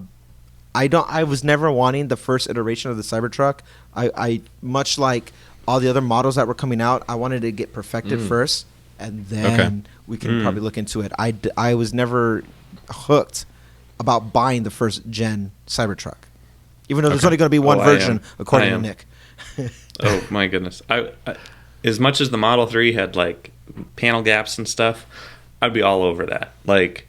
Speaker 3: was never wanting the first iteration of the Cybertruck. I much like all the other models that were coming out, I wanted to get perfected first, and then we can probably look into it. I was never hooked about buying the first gen Cybertruck, even though there's only going to be one version, according to Nick.
Speaker 2: Oh my goodness! I as much as the Model 3 had like panel gaps and stuff, I'd be all over that. Like,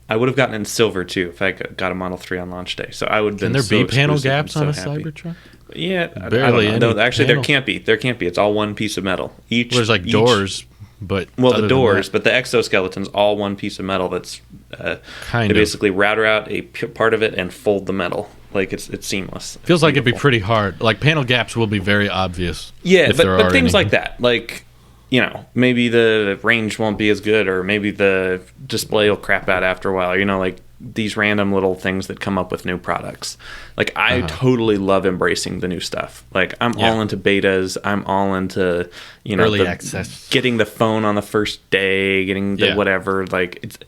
Speaker 2: I would have gotten in silver too if I got a Model 3 on launch day. So I would have been.
Speaker 1: Can there
Speaker 2: so
Speaker 1: be panel
Speaker 2: exclusive
Speaker 1: gaps
Speaker 2: and
Speaker 1: on a
Speaker 2: so happy.
Speaker 1: Cybertruck?
Speaker 2: Yeah,
Speaker 1: barely.
Speaker 2: I don't know.
Speaker 1: Any
Speaker 2: No, actually,
Speaker 1: panel.
Speaker 2: there can't be. It's all one piece of metal.
Speaker 1: There's like doors, but
Speaker 2: the doors, but the exoskeleton's all one piece of metal. That's
Speaker 1: kind
Speaker 2: they
Speaker 1: of
Speaker 2: basically router out a part of it and fold the metal. Like, it's seamless.
Speaker 1: Feels like it'd be pretty hard. Like, panel gaps will be very obvious.
Speaker 2: Yeah,
Speaker 1: if there
Speaker 2: but
Speaker 1: are
Speaker 2: things
Speaker 1: any.
Speaker 2: like that, like, maybe the range won't be as good, or maybe the display will crap out after a while. Like these random little things that come up with new products. Like, I totally love embracing the new stuff. Like, I'm all into betas. I'm all into
Speaker 1: early access,
Speaker 2: getting the phone on the first day, getting the whatever. Like,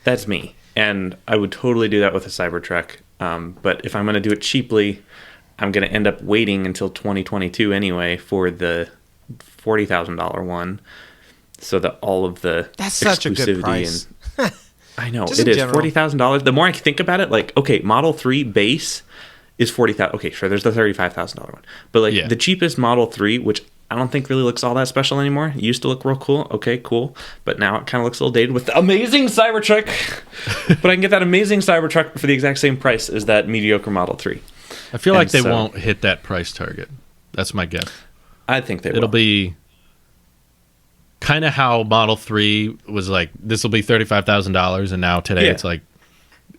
Speaker 2: that's me, and I would totally do that with a Cybertruck. But if I'm going to do it cheaply, I'm going to end up waiting until 2022 anyway for the $40,000 one, so that all of the
Speaker 3: that's such a good price.
Speaker 2: And I know
Speaker 3: Just
Speaker 2: it
Speaker 3: in
Speaker 2: is
Speaker 3: general.
Speaker 2: $40,000. The more I think about it, like, okay, Model 3 base is $40,000. Okay, sure, there's the $35,000 one, but like the cheapest Model 3, which I don't think really looks all that special anymore. It used to look real cool. Okay, cool. But now it kind of looks a little dated with the amazing Cybertruck. But I can get that amazing Cybertruck for the exact same price as that mediocre Model 3.
Speaker 1: I feel like they won't hit that price target. That's my guess.
Speaker 2: I think they will.
Speaker 1: It'll be kind of how Model 3 was like, this will be $35,000, and now today it's like,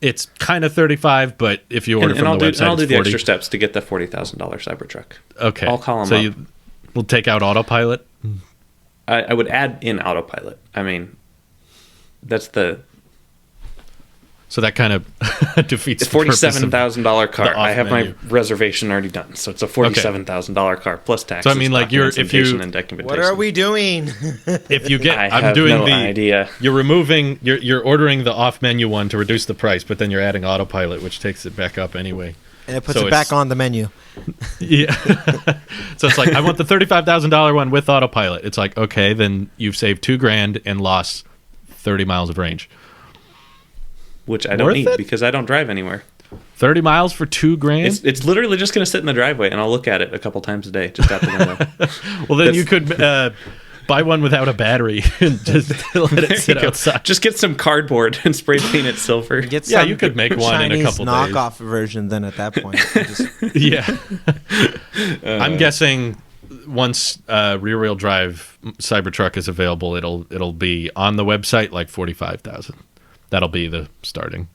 Speaker 1: it's kind of 35, but if you order from the website,
Speaker 2: I'll do
Speaker 1: it's
Speaker 2: the
Speaker 1: 40.
Speaker 2: extra steps to get the $40,000 Cybertruck.
Speaker 1: Okay.
Speaker 2: I'll call them
Speaker 1: so
Speaker 2: up.
Speaker 1: We'll take out autopilot.
Speaker 2: I would add in autopilot. I mean, that's the...
Speaker 1: So that kind of defeats
Speaker 2: the $47,000 car.
Speaker 1: the
Speaker 2: I have
Speaker 1: off-menu.
Speaker 2: my reservation already done, so it's a $47,000 car plus taxes.
Speaker 1: So I mean, like,
Speaker 2: documentation and documentation.
Speaker 3: What are we doing?
Speaker 1: If you get,
Speaker 2: I
Speaker 1: I'm
Speaker 2: have
Speaker 1: doing
Speaker 2: no
Speaker 1: the
Speaker 2: idea.
Speaker 1: You're ordering the off-menu one to reduce the price, but then you're adding autopilot, which takes it back up anyway.
Speaker 3: And it puts it back on the menu.
Speaker 1: Yeah. So it's like, I want the $35,000 one with autopilot. It's like, okay, then you've saved $2,000 and lost 30 miles of range.
Speaker 2: Which I don't
Speaker 1: Worth
Speaker 2: need
Speaker 1: it?
Speaker 2: because I don't drive anywhere.
Speaker 1: 30 miles for $2,000?
Speaker 2: It's literally just going to sit in the driveway, and I'll look at it a couple times a day, just out the window.
Speaker 1: Well, then you could buy one without a battery and just let it sit outside.
Speaker 2: Just get some cardboard and spray paint it silver.
Speaker 3: Get
Speaker 1: Yeah,
Speaker 3: some
Speaker 1: you could make one in a
Speaker 3: Chinese
Speaker 1: couple days.
Speaker 3: knockoff version then at that point.
Speaker 1: Yeah. I'm guessing once rear-wheel drive Cybertruck is available, it'll be on the website like $45,000. That'll be the starting,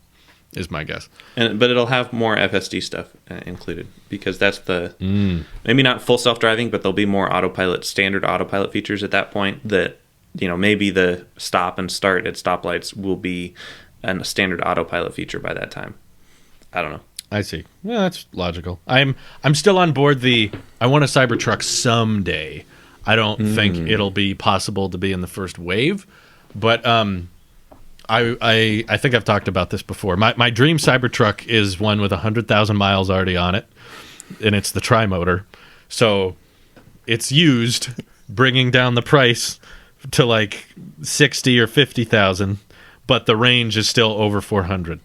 Speaker 1: is my guess.
Speaker 2: But it'll have more FSD stuff included, because that's the maybe not full self-driving, but there'll be more standard autopilot features at that point. That maybe the stop and start at stoplights will be a standard autopilot feature by that time. I don't know.
Speaker 1: I see. Yeah, that's logical. I'm still on board I want a Cybertruck someday. I don't think it'll be possible to be in the first wave, but I think I've talked about this before. My dream Cybertruck is one with 100,000 miles already on it, and it's the tri-motor. So it's used, bringing down the price to like 60 or 50,000, but the range is still over 400.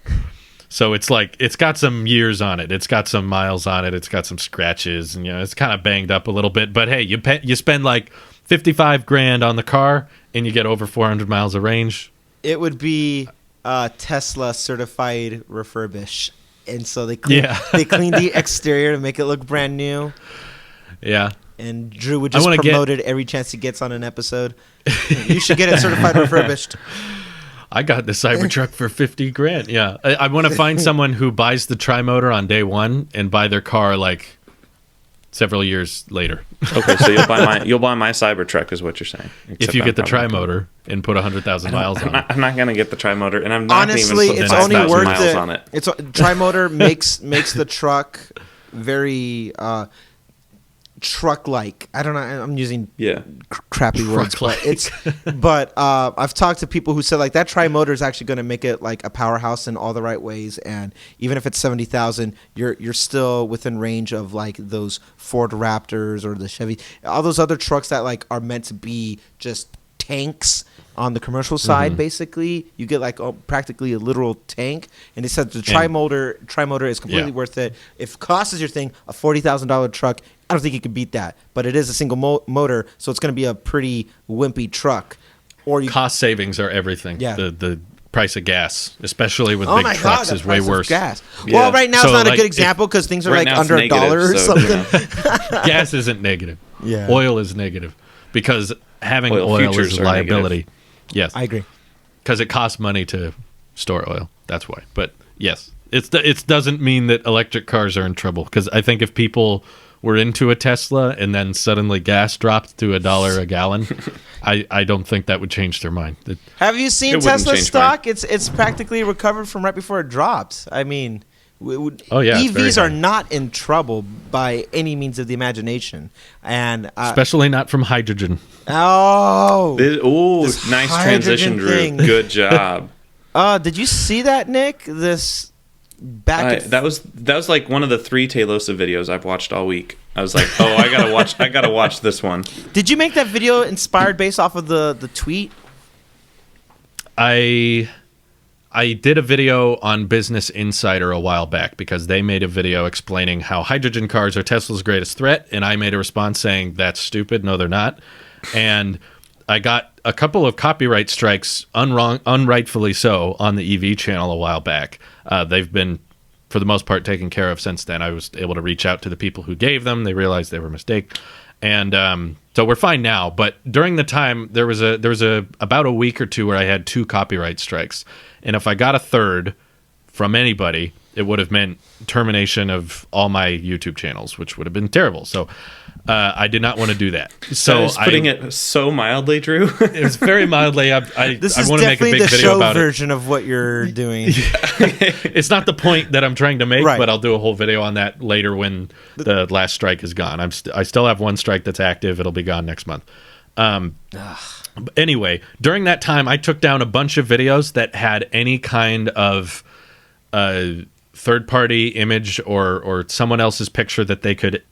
Speaker 1: So it's like, it's got some years on it. It's got some miles on it. It's got some scratches, and it's kind of banged up a little bit. But hey, you spend like $55,000 on the car, and you get over 400 miles of range.
Speaker 3: It would be Tesla certified refurbish, and so they clean the exterior to make it look brand new.
Speaker 1: Yeah.
Speaker 3: And Drew would just promote it every chance he gets on an episode. You should get it certified refurbished.
Speaker 1: I got the Cybertruck for $50,000. Yeah, I want to find someone who buys the tri-motor on day one and buy their car like several years later.
Speaker 2: Okay, so you'll buy my Cybertruck is what you're saying.
Speaker 1: If you get the tri-motor and put 100,000 miles on it.
Speaker 2: I'm not gonna get the tri-motor, and I'm not
Speaker 3: honestly,
Speaker 2: even
Speaker 3: it's only worth
Speaker 2: miles
Speaker 3: it.
Speaker 2: On it.
Speaker 3: It's tri-motor makes the truck very truck-like. I don't know. I'm using crappy words, but I've talked to people who said like that tri-motor is actually going to make it like a powerhouse in all the right ways, and even if it's 70,000, you're still within range of like those Ford Raptors or the Chevy, all those other trucks that like are meant to be just tanks. On the commercial side, basically, you get like practically a literal tank. And they said the tri-motor is completely worth it. If cost is your thing, a $40,000 truck, I don't think you could beat that. But it is a single motor, so it's going to be a pretty wimpy truck. Or
Speaker 1: cost savings are everything. Yeah. The price of gas, especially with big trucks, is way worse.
Speaker 3: Gas. Yeah. Well, right now it's not a good example because things are like under $1 or something.
Speaker 1: Gas isn't negative.
Speaker 3: Yeah.
Speaker 1: Oil is negative because having oil is a liability. Negative. Yes,
Speaker 3: I agree.
Speaker 1: Because it costs money to store oil. That's why. But yes, it doesn't mean that electric cars are in trouble. Because I think if people were into a Tesla and then suddenly gas dropped to $1 a gallon, I don't think that would change their mind.
Speaker 3: Have you seen Tesla stock? It's practically recovered from right before it dropped. I mean, EVs are not in trouble by any means of the imagination, and
Speaker 1: especially not from hydrogen.
Speaker 2: Nice transition, Drew. Good job.
Speaker 3: Did you see that, Nick? This
Speaker 2: that was like one of the 3 Telosa videos I've watched all week. I was like, I gotta watch this one.
Speaker 3: Did you make that video inspired based off of the tweet?
Speaker 1: I did a video on Business Insider a while back because they made a video explaining how hydrogen cars are Tesla's greatest threat, and I made a response saying, that's stupid, no they're not. And I got a couple of copyright strikes, unrightfully so, on the EV channel a while back. They've been, for the most part, taken care of since then. I was able to reach out to the people who gave them. They realized they were a mistake. And so we're fine now. But during the time, there was about a week or two where I had 2 copyright strikes. And if I got a third from anybody, it would have meant termination of all my YouTube channels, which would have been terrible. So I did not want to do that. So
Speaker 2: putting it so mildly, Drew.
Speaker 1: It was very mildly.
Speaker 3: This
Speaker 1: I
Speaker 3: is
Speaker 1: want to make a big
Speaker 3: the
Speaker 1: video about it.
Speaker 3: version of what you're doing.
Speaker 1: It's not the point that I'm trying to make,
Speaker 3: right.
Speaker 1: But I'll do a whole video on that later when the last strike is gone. I still have 1 strike that's active. It'll be gone next month. Anyway, during that time, I took down a bunch of videos that had any kind of third-party image or someone else's picture that they could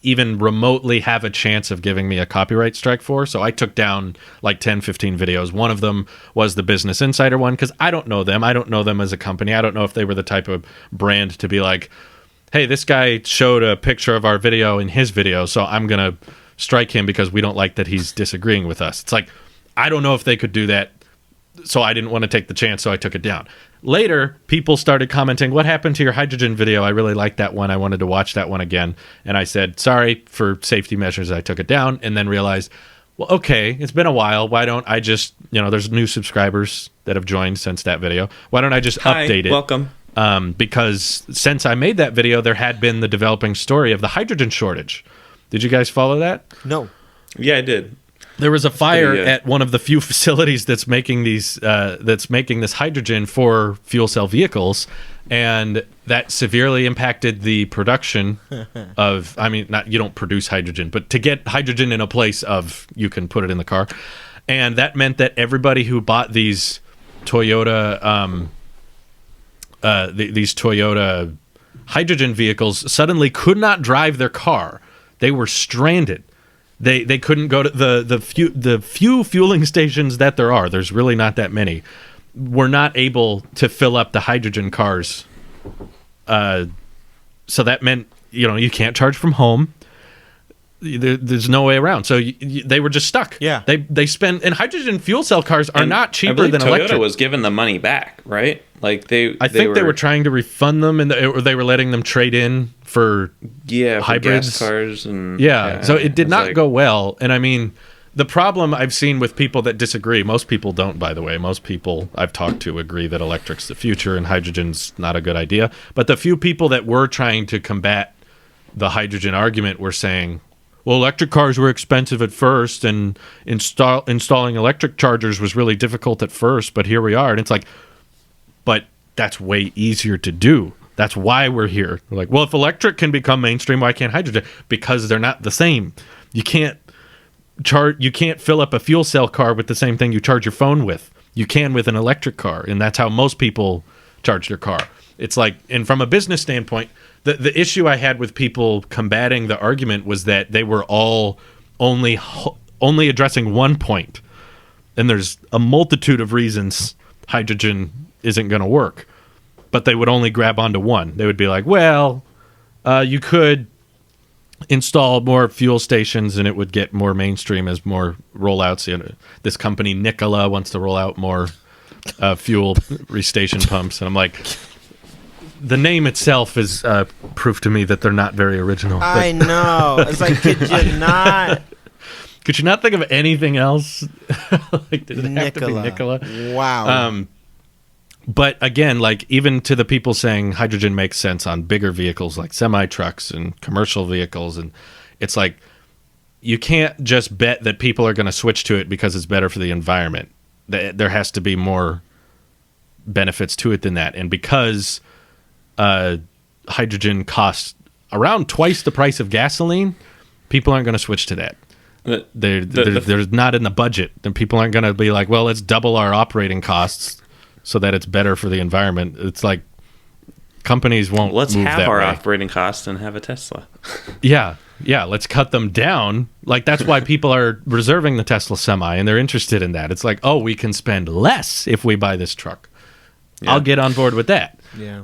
Speaker 1: even remotely have a chance of giving me a copyright strike for. So I took down like 10, 15 videos. One of them was the Business Insider one because I don't know them. I don't know them as a company. I don't know if they were the type of brand to be like, hey, this guy showed a picture of our video in his video, so I'm going to strike him because we don't like that he's disagreeing with us. It's like, I don't know if they could do that, so I didn't want to take the chance, so I took it down. Later, people started commenting, what happened to your hydrogen video? I really liked that one. I wanted to watch that one again. And I said, sorry, for safety measures, I took it down, and then realized, well, okay, it's been a while. Why don't I just, there's new subscribers that have joined since that video. Why don't I just update it?
Speaker 2: Welcome.
Speaker 1: Because since I made that video, there had been the developing story of the hydrogen shortage. Did you guys follow that?
Speaker 3: No.
Speaker 2: Yeah, I did.
Speaker 1: There was a fire at one of the few facilities that's making these this hydrogen for fuel cell vehicles, and that severely impacted the production of. I mean, you don't produce hydrogen, but to get hydrogen in a place of you can put it in the car, and that meant that everybody who bought these Toyota these Toyota hydrogen vehicles suddenly could not drive their car. They were stranded. They couldn't go to the few fueling stations that there are. There's really not that many. Were not able to fill up the hydrogen cars. So that meant you can't charge from home. There's no way around. So they were just stuck.
Speaker 3: Yeah.
Speaker 1: They spend, and hydrogen fuel cell cars are not cheaper
Speaker 2: I believe
Speaker 1: than
Speaker 2: Toyota
Speaker 1: electric.
Speaker 2: was giving the money back, right? Like
Speaker 1: I think they were trying to refund them, or they were letting them trade in for
Speaker 2: for
Speaker 1: hybrids.
Speaker 2: gas cars and
Speaker 1: So it did not
Speaker 2: like,
Speaker 1: go well. And I mean, the problem I've seen with people that disagree, most people don't, by the way. Most people I've talked to agree that electric's the future and hydrogen's not a good idea. But the few people that were trying to combat the hydrogen argument were saying, well, electric cars were expensive at first, and installing electric chargers was really difficult at first, but here we are. And it's like, but that's way easier to do. That's why we're here. They're like, well, if electric can become mainstream, why can't hydrogen? Because they're not the same. You can't fill up a fuel cell car with the same thing you charge your phone with. You can with an electric car, and that's how most people charge their car. It's like, and from a business standpoint, the issue I had with people combating the argument was that they were all only addressing one point, and there's a multitude of reasons hydrogen isn't going to work, but they would only grab onto one. They would be like, well, you could install more fuel stations and it would get more mainstream as more rollouts. This company Nikola wants to roll out more fuel station pumps, and I'm like, the name itself is proof to me that they're not very original.
Speaker 3: I know. It's like, could you not?
Speaker 1: Could you not think of anything else? Like, did it have to be Nikola?
Speaker 3: Wow.
Speaker 1: But again, like, even to the people saying hydrogen makes sense on bigger vehicles like semi-trucks and commercial vehicles, and it's like, you can't just bet that people are going to switch to it because it's better for the environment. There has to be more benefits to it than that. And because hydrogen costs around twice the price of gasoline, people aren't going to switch to that. They're not in the budget. And people aren't going to be like, well, let's double our operating costs so that it's better for the environment. It's like, companies won't
Speaker 2: let's
Speaker 1: move
Speaker 2: have
Speaker 1: that
Speaker 2: our
Speaker 1: way.
Speaker 2: operating costs and have a Tesla.
Speaker 1: Yeah, let's cut them down. Like, that's why people are reserving the Tesla Semi, and they're interested in that. It's like, oh, we can spend less if we buy this truck.
Speaker 2: Yeah.
Speaker 1: I'll get on board with that.
Speaker 3: Yeah.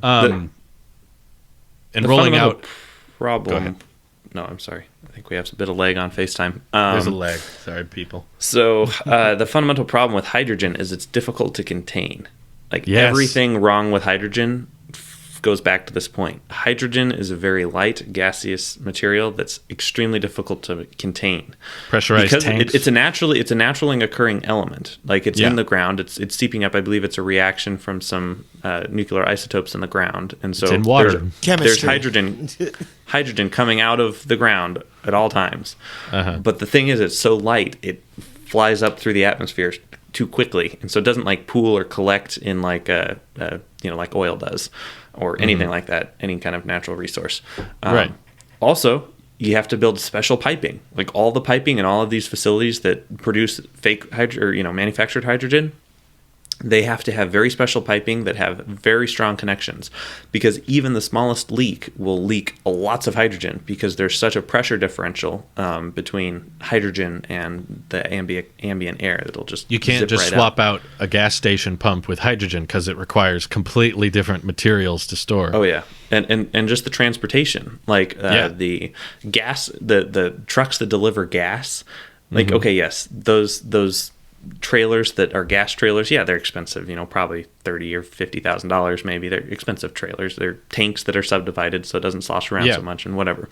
Speaker 1: And rolling out...
Speaker 2: problem.
Speaker 1: Go ahead.
Speaker 2: No, I'm sorry. I think we have a bit of lag on FaceTime.
Speaker 1: There's a lag. Sorry, people.
Speaker 2: So the fundamental problem with hydrogen is it's difficult to contain. Like,
Speaker 1: Yes.
Speaker 2: everything wrong with hydrogen goes back to this point. Hydrogen is a very light, gaseous material that's extremely difficult to contain.
Speaker 1: Pressurized
Speaker 2: because
Speaker 1: tanks.
Speaker 2: it's a naturally occurring element. Like, it's
Speaker 1: Yeah.
Speaker 2: in the ground. It's seeping up. I believe it's a reaction from some nuclear isotopes in the ground, and so
Speaker 1: It's in water.
Speaker 2: there's
Speaker 3: Chemistry.
Speaker 2: hydrogen coming out of the ground at all times. But the thing is, it's so light, it flies up through the atmosphere too quickly, and so it doesn't like pool or collect in like like oil does, or anything like that, any kind of natural resource.
Speaker 1: Right.
Speaker 2: Also, you have to build special piping. Like, all the piping in all of these facilities that produce fake manufactured hydrogen, they have to have very special piping that have very strong connections, because even the smallest leak will leak lots of hydrogen, because there's such a pressure differential between hydrogen and the ambient air that'll just
Speaker 1: You can't
Speaker 2: zip
Speaker 1: just
Speaker 2: right
Speaker 1: swap
Speaker 2: out.
Speaker 1: out a gas station pump with hydrogen because it requires completely different materials to store.
Speaker 2: Oh yeah, and just the transportation, like
Speaker 1: Yeah.
Speaker 2: the gas, the trucks that deliver gas. Like, okay, yes, those trailers that are gas trailers, yeah, they're expensive. Probably $30,000 or $50,000 maybe. They're expensive trailers. They're tanks that are subdivided so it doesn't slosh around
Speaker 1: Yeah.
Speaker 2: so much and whatever.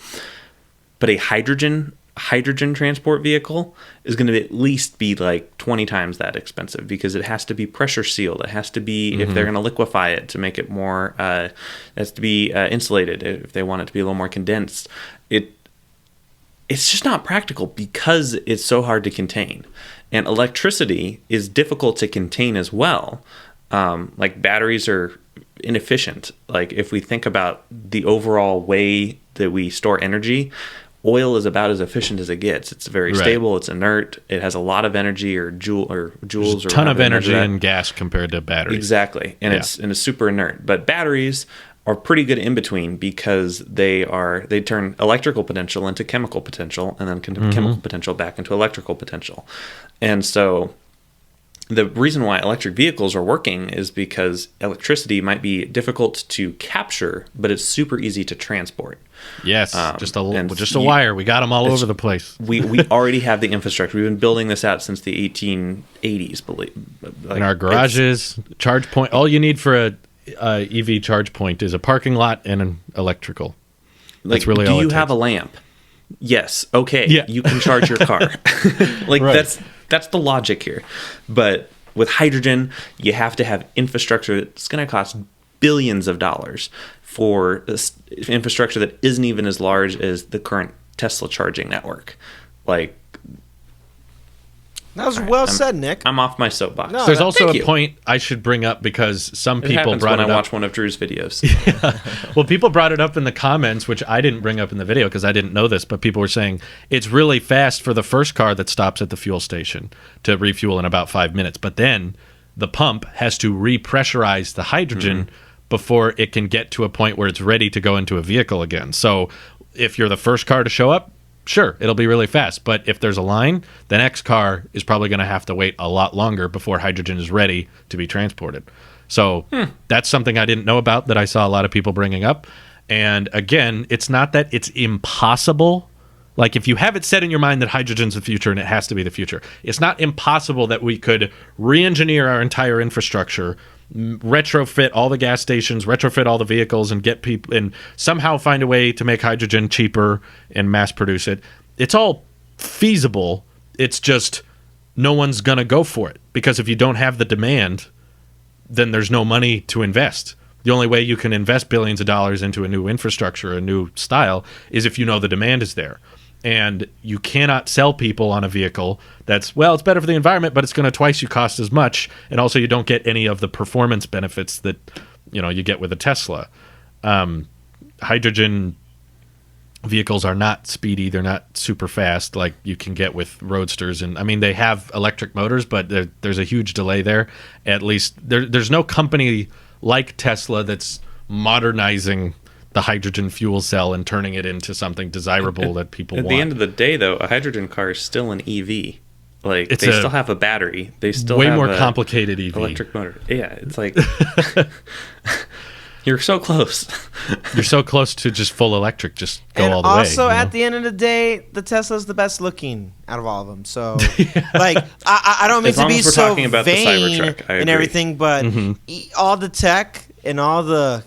Speaker 2: But a hydrogen transport vehicle is going to at least be like 20 times that expensive, because it has to be pressure sealed. It has to be, if they're going to liquefy it to make it more, it has to be insulated if they want it to be a little more condensed. It's just not practical because it's so hard to contain. And electricity is difficult to contain as well. Like, batteries are inefficient. Like, if we think about the overall way that we store energy, oil is about as efficient as it gets. It's very
Speaker 1: Right.
Speaker 2: stable. It's inert. It has a lot of energy, or joules,
Speaker 1: There's
Speaker 2: or
Speaker 1: a ton of
Speaker 2: whatever they measure
Speaker 1: energy
Speaker 2: that.
Speaker 1: in gas compared to batteries.
Speaker 2: Exactly, and
Speaker 1: Yeah.
Speaker 2: it's super inert. But batteries are pretty good in between, because they turn electrical potential into chemical potential, and then chemical potential back into electrical potential. And so the reason why electric vehicles are working is because electricity might be difficult to capture, but it's super easy to transport.
Speaker 1: Yes, just a wire. We got them all over the place.
Speaker 2: We already have the infrastructure. We've been building this out since the 1880s.
Speaker 1: In our garages, charge point. All you need for a EV charge point is a parking lot and an electrical. That's really all it takes.
Speaker 2: Do you have a lamp? Yes. Okay.
Speaker 1: Yeah.
Speaker 2: You can charge your car.
Speaker 1: Right.
Speaker 2: That's the logic here. But with hydrogen, you have to have infrastructure that's going to cost billions of dollars for this infrastructure that isn't even as large as the current Tesla charging network. Like,
Speaker 3: that was well said, Nick.
Speaker 2: I'm off my soapbox.
Speaker 1: No, there's also a point I should bring up because some people brought it up.
Speaker 2: I watch one of Drew's videos.
Speaker 1: Yeah. Well, people brought it up in the comments, which I didn't bring up in the video because I didn't know this, but people were saying it's really fast for the first car that stops at the fuel station to refuel in about 5 minutes. But then the pump has to repressurize the hydrogen before it can get to a point where it's ready to go into a vehicle again. So if you're the first car to show up, sure, it'll be really fast. But if there's a line, the next car is probably going to have to wait a lot longer before hydrogen is ready to be transported. So that's something I didn't know about that I saw a lot of people bringing up. And again, it's not that it's impossible. Like if you have it set in your mind that hydrogen's the future and it has to be the future, it's not impossible that we could re-engineer our entire infrastructure, retrofit all the gas stations, retrofit all the vehicles, and get people and somehow find a way to make hydrogen cheaper and mass produce it. It's all feasible. It's just no one's going to go for it because if you don't have the demand, then there's no money to invest. The only way you can invest billions of dollars into a new infrastructure, a new style, is if you know the demand is there. And you cannot sell people on a vehicle that's, well, it's better for the environment, but it's going to twice you cost as much. And also you don't get any of the performance benefits that, you get with a Tesla. Hydrogen vehicles are not speedy. They're not super fast like you can get with roadsters. And I mean, they have electric motors, but there's a huge delay there. At least there's no company like Tesla that's modernizing the hydrogen fuel cell and turning it into something desirable that people want.
Speaker 2: At the end of the day, though, a hydrogen car is still an EV. Like, they still have a battery. They still
Speaker 1: way
Speaker 2: have
Speaker 1: more
Speaker 2: a
Speaker 1: complicated EV.
Speaker 2: Electric motor. Yeah, it's like you're so close.
Speaker 1: You're so close to just full electric. Just go all the way.
Speaker 3: And also, at the end of the day, the Tesla's the best looking out of all of them. So, like, I don't mean to be so vain and everything, but all the tech and all the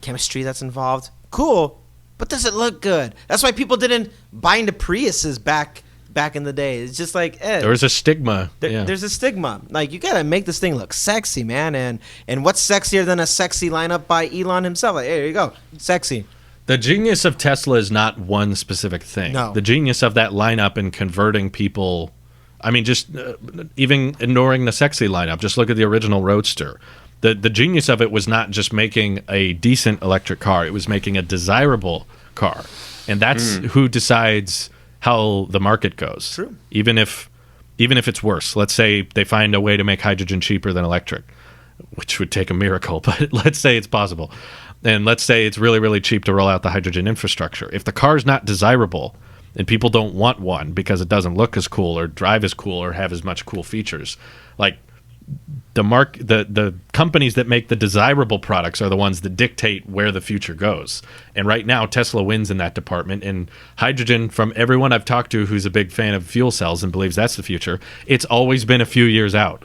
Speaker 3: chemistry that's involved, cool, but does it look good? That's why people didn't buy into Priuses back in the day. It's just like
Speaker 1: there was a stigma.
Speaker 3: There's a stigma. Like, you gotta make this thing look sexy, man. And what's sexier than a sexy lineup by Elon himself? Like, hey, there you go, sexy.
Speaker 1: The genius of Tesla is not one specific thing.
Speaker 3: No.
Speaker 1: The genius of that lineup and converting people. I mean, just even ignoring the sexy lineup. Just look at the original Roadster. The genius of it was not just making a decent electric car. It was making a desirable car. And that's who decides how the market goes.
Speaker 3: True.
Speaker 1: Even if it's worse. Let's say they find a way to make hydrogen cheaper than electric, which would take a miracle, but let's say it's possible. And let's say it's really, really cheap to roll out the hydrogen infrastructure. If the car's not desirable and people don't want one because it doesn't look as cool or drive as cool or have as much cool features, like the companies that make the desirable products are the ones that dictate where the future goes. And right now, Tesla wins in that department. And hydrogen, from everyone I've talked to who's a big fan of fuel cells and believes that's the future, it's always been a few years out.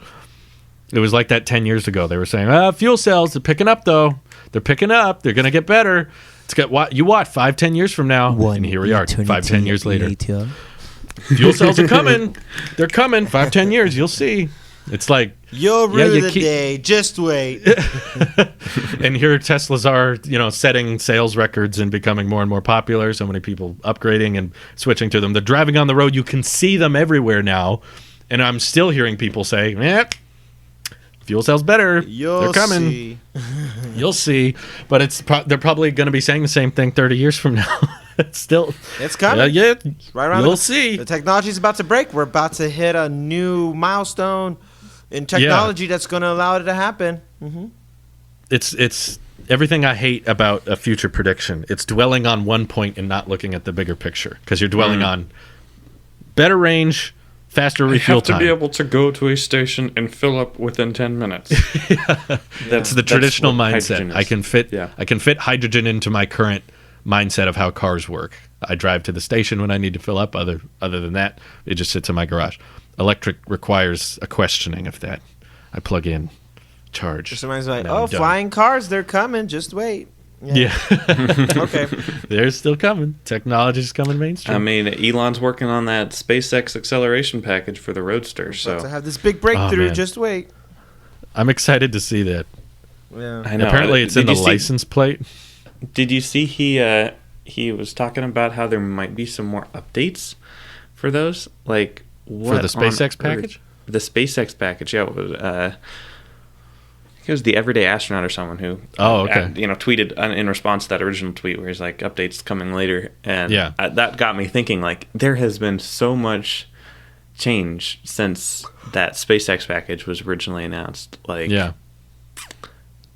Speaker 1: It was like that 10 years ago. They were saying, fuel cells are picking up, though. They're picking up. They're going to get better. It's got what you watch 5-10 years from now. And here we are, 5-10 years later. Fuel cells are coming. They're coming. 5-10 years. You'll see. It's like
Speaker 3: you'll rue the day. Just wait.
Speaker 1: And here Teslas are, setting sales records and becoming more and more popular. So many people upgrading and switching to them. They're driving on the road. You can see them everywhere now. And I'm still hearing people say, fuel cells better. They're coming.
Speaker 3: See.
Speaker 1: You'll see. But they're probably going to be saying the same thing 30 years from now. It's
Speaker 3: coming.
Speaker 1: Yeah,
Speaker 3: right around.
Speaker 1: You'll see.
Speaker 3: The technology's about to break. We're about to hit a new milestone in technology that's going to allow it to happen.
Speaker 1: It's everything I hate about a future prediction. It's dwelling on one point and not looking at the bigger picture because you're dwelling on better range, faster
Speaker 2: You
Speaker 1: refuel
Speaker 2: have to
Speaker 1: time.
Speaker 2: be able to go to a station and fill up within 10 minutes.
Speaker 1: That's the traditional
Speaker 2: what
Speaker 1: mindset.
Speaker 2: hydrogen is.
Speaker 1: I can fit hydrogen into my current mindset of how cars work. I drive to the station when I need to fill up. Other than that, it just sits in my garage. Electric requires a questioning of that. I plug in, charge.
Speaker 3: Just reminds me like,
Speaker 1: and I'm
Speaker 3: oh,
Speaker 1: done.
Speaker 3: flying cars, they're coming. Just wait.
Speaker 1: Yeah.
Speaker 3: Okay.
Speaker 1: They're still coming. Technology's coming mainstream.
Speaker 2: I mean, Elon's working on that SpaceX acceleration package for the Roadster,
Speaker 3: About to
Speaker 2: so
Speaker 3: have this big breakthrough.
Speaker 1: man.
Speaker 3: Just wait.
Speaker 1: I'm excited to see that.
Speaker 3: Yeah.
Speaker 2: I know.
Speaker 1: Apparently, it's in
Speaker 2: Did
Speaker 1: the
Speaker 2: you see-
Speaker 1: license plate.
Speaker 2: Did you see he was talking about how there might be some more updates for those? Like what
Speaker 1: the SpaceX
Speaker 2: on earth?
Speaker 1: package?
Speaker 2: The SpaceX package, yeah. It was, I think it was the Everyday Astronaut or someone who, tweeted in response to that original tweet where he's like, "Updates coming later," and
Speaker 1: Yeah.
Speaker 2: that got me thinking. Like, there has been so much change since that SpaceX package was originally announced. Like,
Speaker 1: Yeah.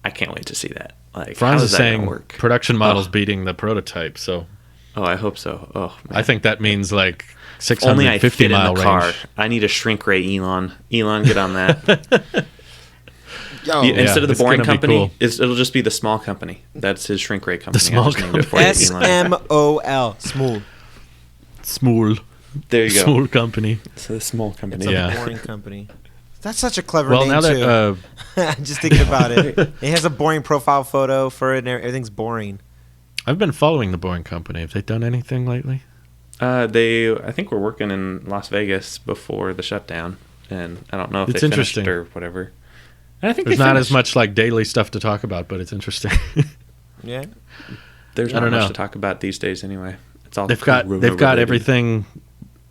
Speaker 2: I can't wait to see that. Like,
Speaker 1: Franz
Speaker 2: how
Speaker 1: is
Speaker 2: is that gonna
Speaker 1: saying
Speaker 2: work?
Speaker 1: production models beating the prototype, so
Speaker 2: Oh, I hope so. Oh, man.
Speaker 1: I think that means like
Speaker 2: Only I
Speaker 1: 650
Speaker 2: fit in
Speaker 1: mile
Speaker 2: the car.
Speaker 1: range.
Speaker 2: I need a shrink ray, Elon. Elon, get on that.
Speaker 3: Yo,
Speaker 2: Instead of the
Speaker 1: it's
Speaker 2: boring
Speaker 1: gonna be
Speaker 2: company,
Speaker 1: cool.
Speaker 2: it'll just be the small company. That's his shrink ray company.
Speaker 1: small
Speaker 2: I just named it for you, Elon.
Speaker 3: SMOL. Small.
Speaker 1: Small.
Speaker 2: There you go.
Speaker 1: Small company.
Speaker 2: It's a small company.
Speaker 3: It's
Speaker 1: Yeah.
Speaker 3: a boring company. That's such a clever
Speaker 1: Well,
Speaker 3: name,
Speaker 1: now
Speaker 3: too.
Speaker 1: that
Speaker 3: Just thinking about it. It has a boring profile photo for it, and everything's boring.
Speaker 1: I've been following the Boring Company. Have they done anything lately?
Speaker 2: I think we're working in Las Vegas before the shutdown, and I don't know if
Speaker 1: It's
Speaker 2: they finished
Speaker 1: interesting.
Speaker 2: or whatever. And I think
Speaker 1: There's
Speaker 2: they
Speaker 1: not as
Speaker 2: finished.
Speaker 1: much like daily stuff to talk about, but it's interesting.
Speaker 3: Yeah.
Speaker 2: There's
Speaker 1: I
Speaker 2: not
Speaker 1: don't
Speaker 2: much
Speaker 1: know.
Speaker 2: to talk about these days anyway. It's all
Speaker 1: they've got
Speaker 2: corona-related.
Speaker 1: everything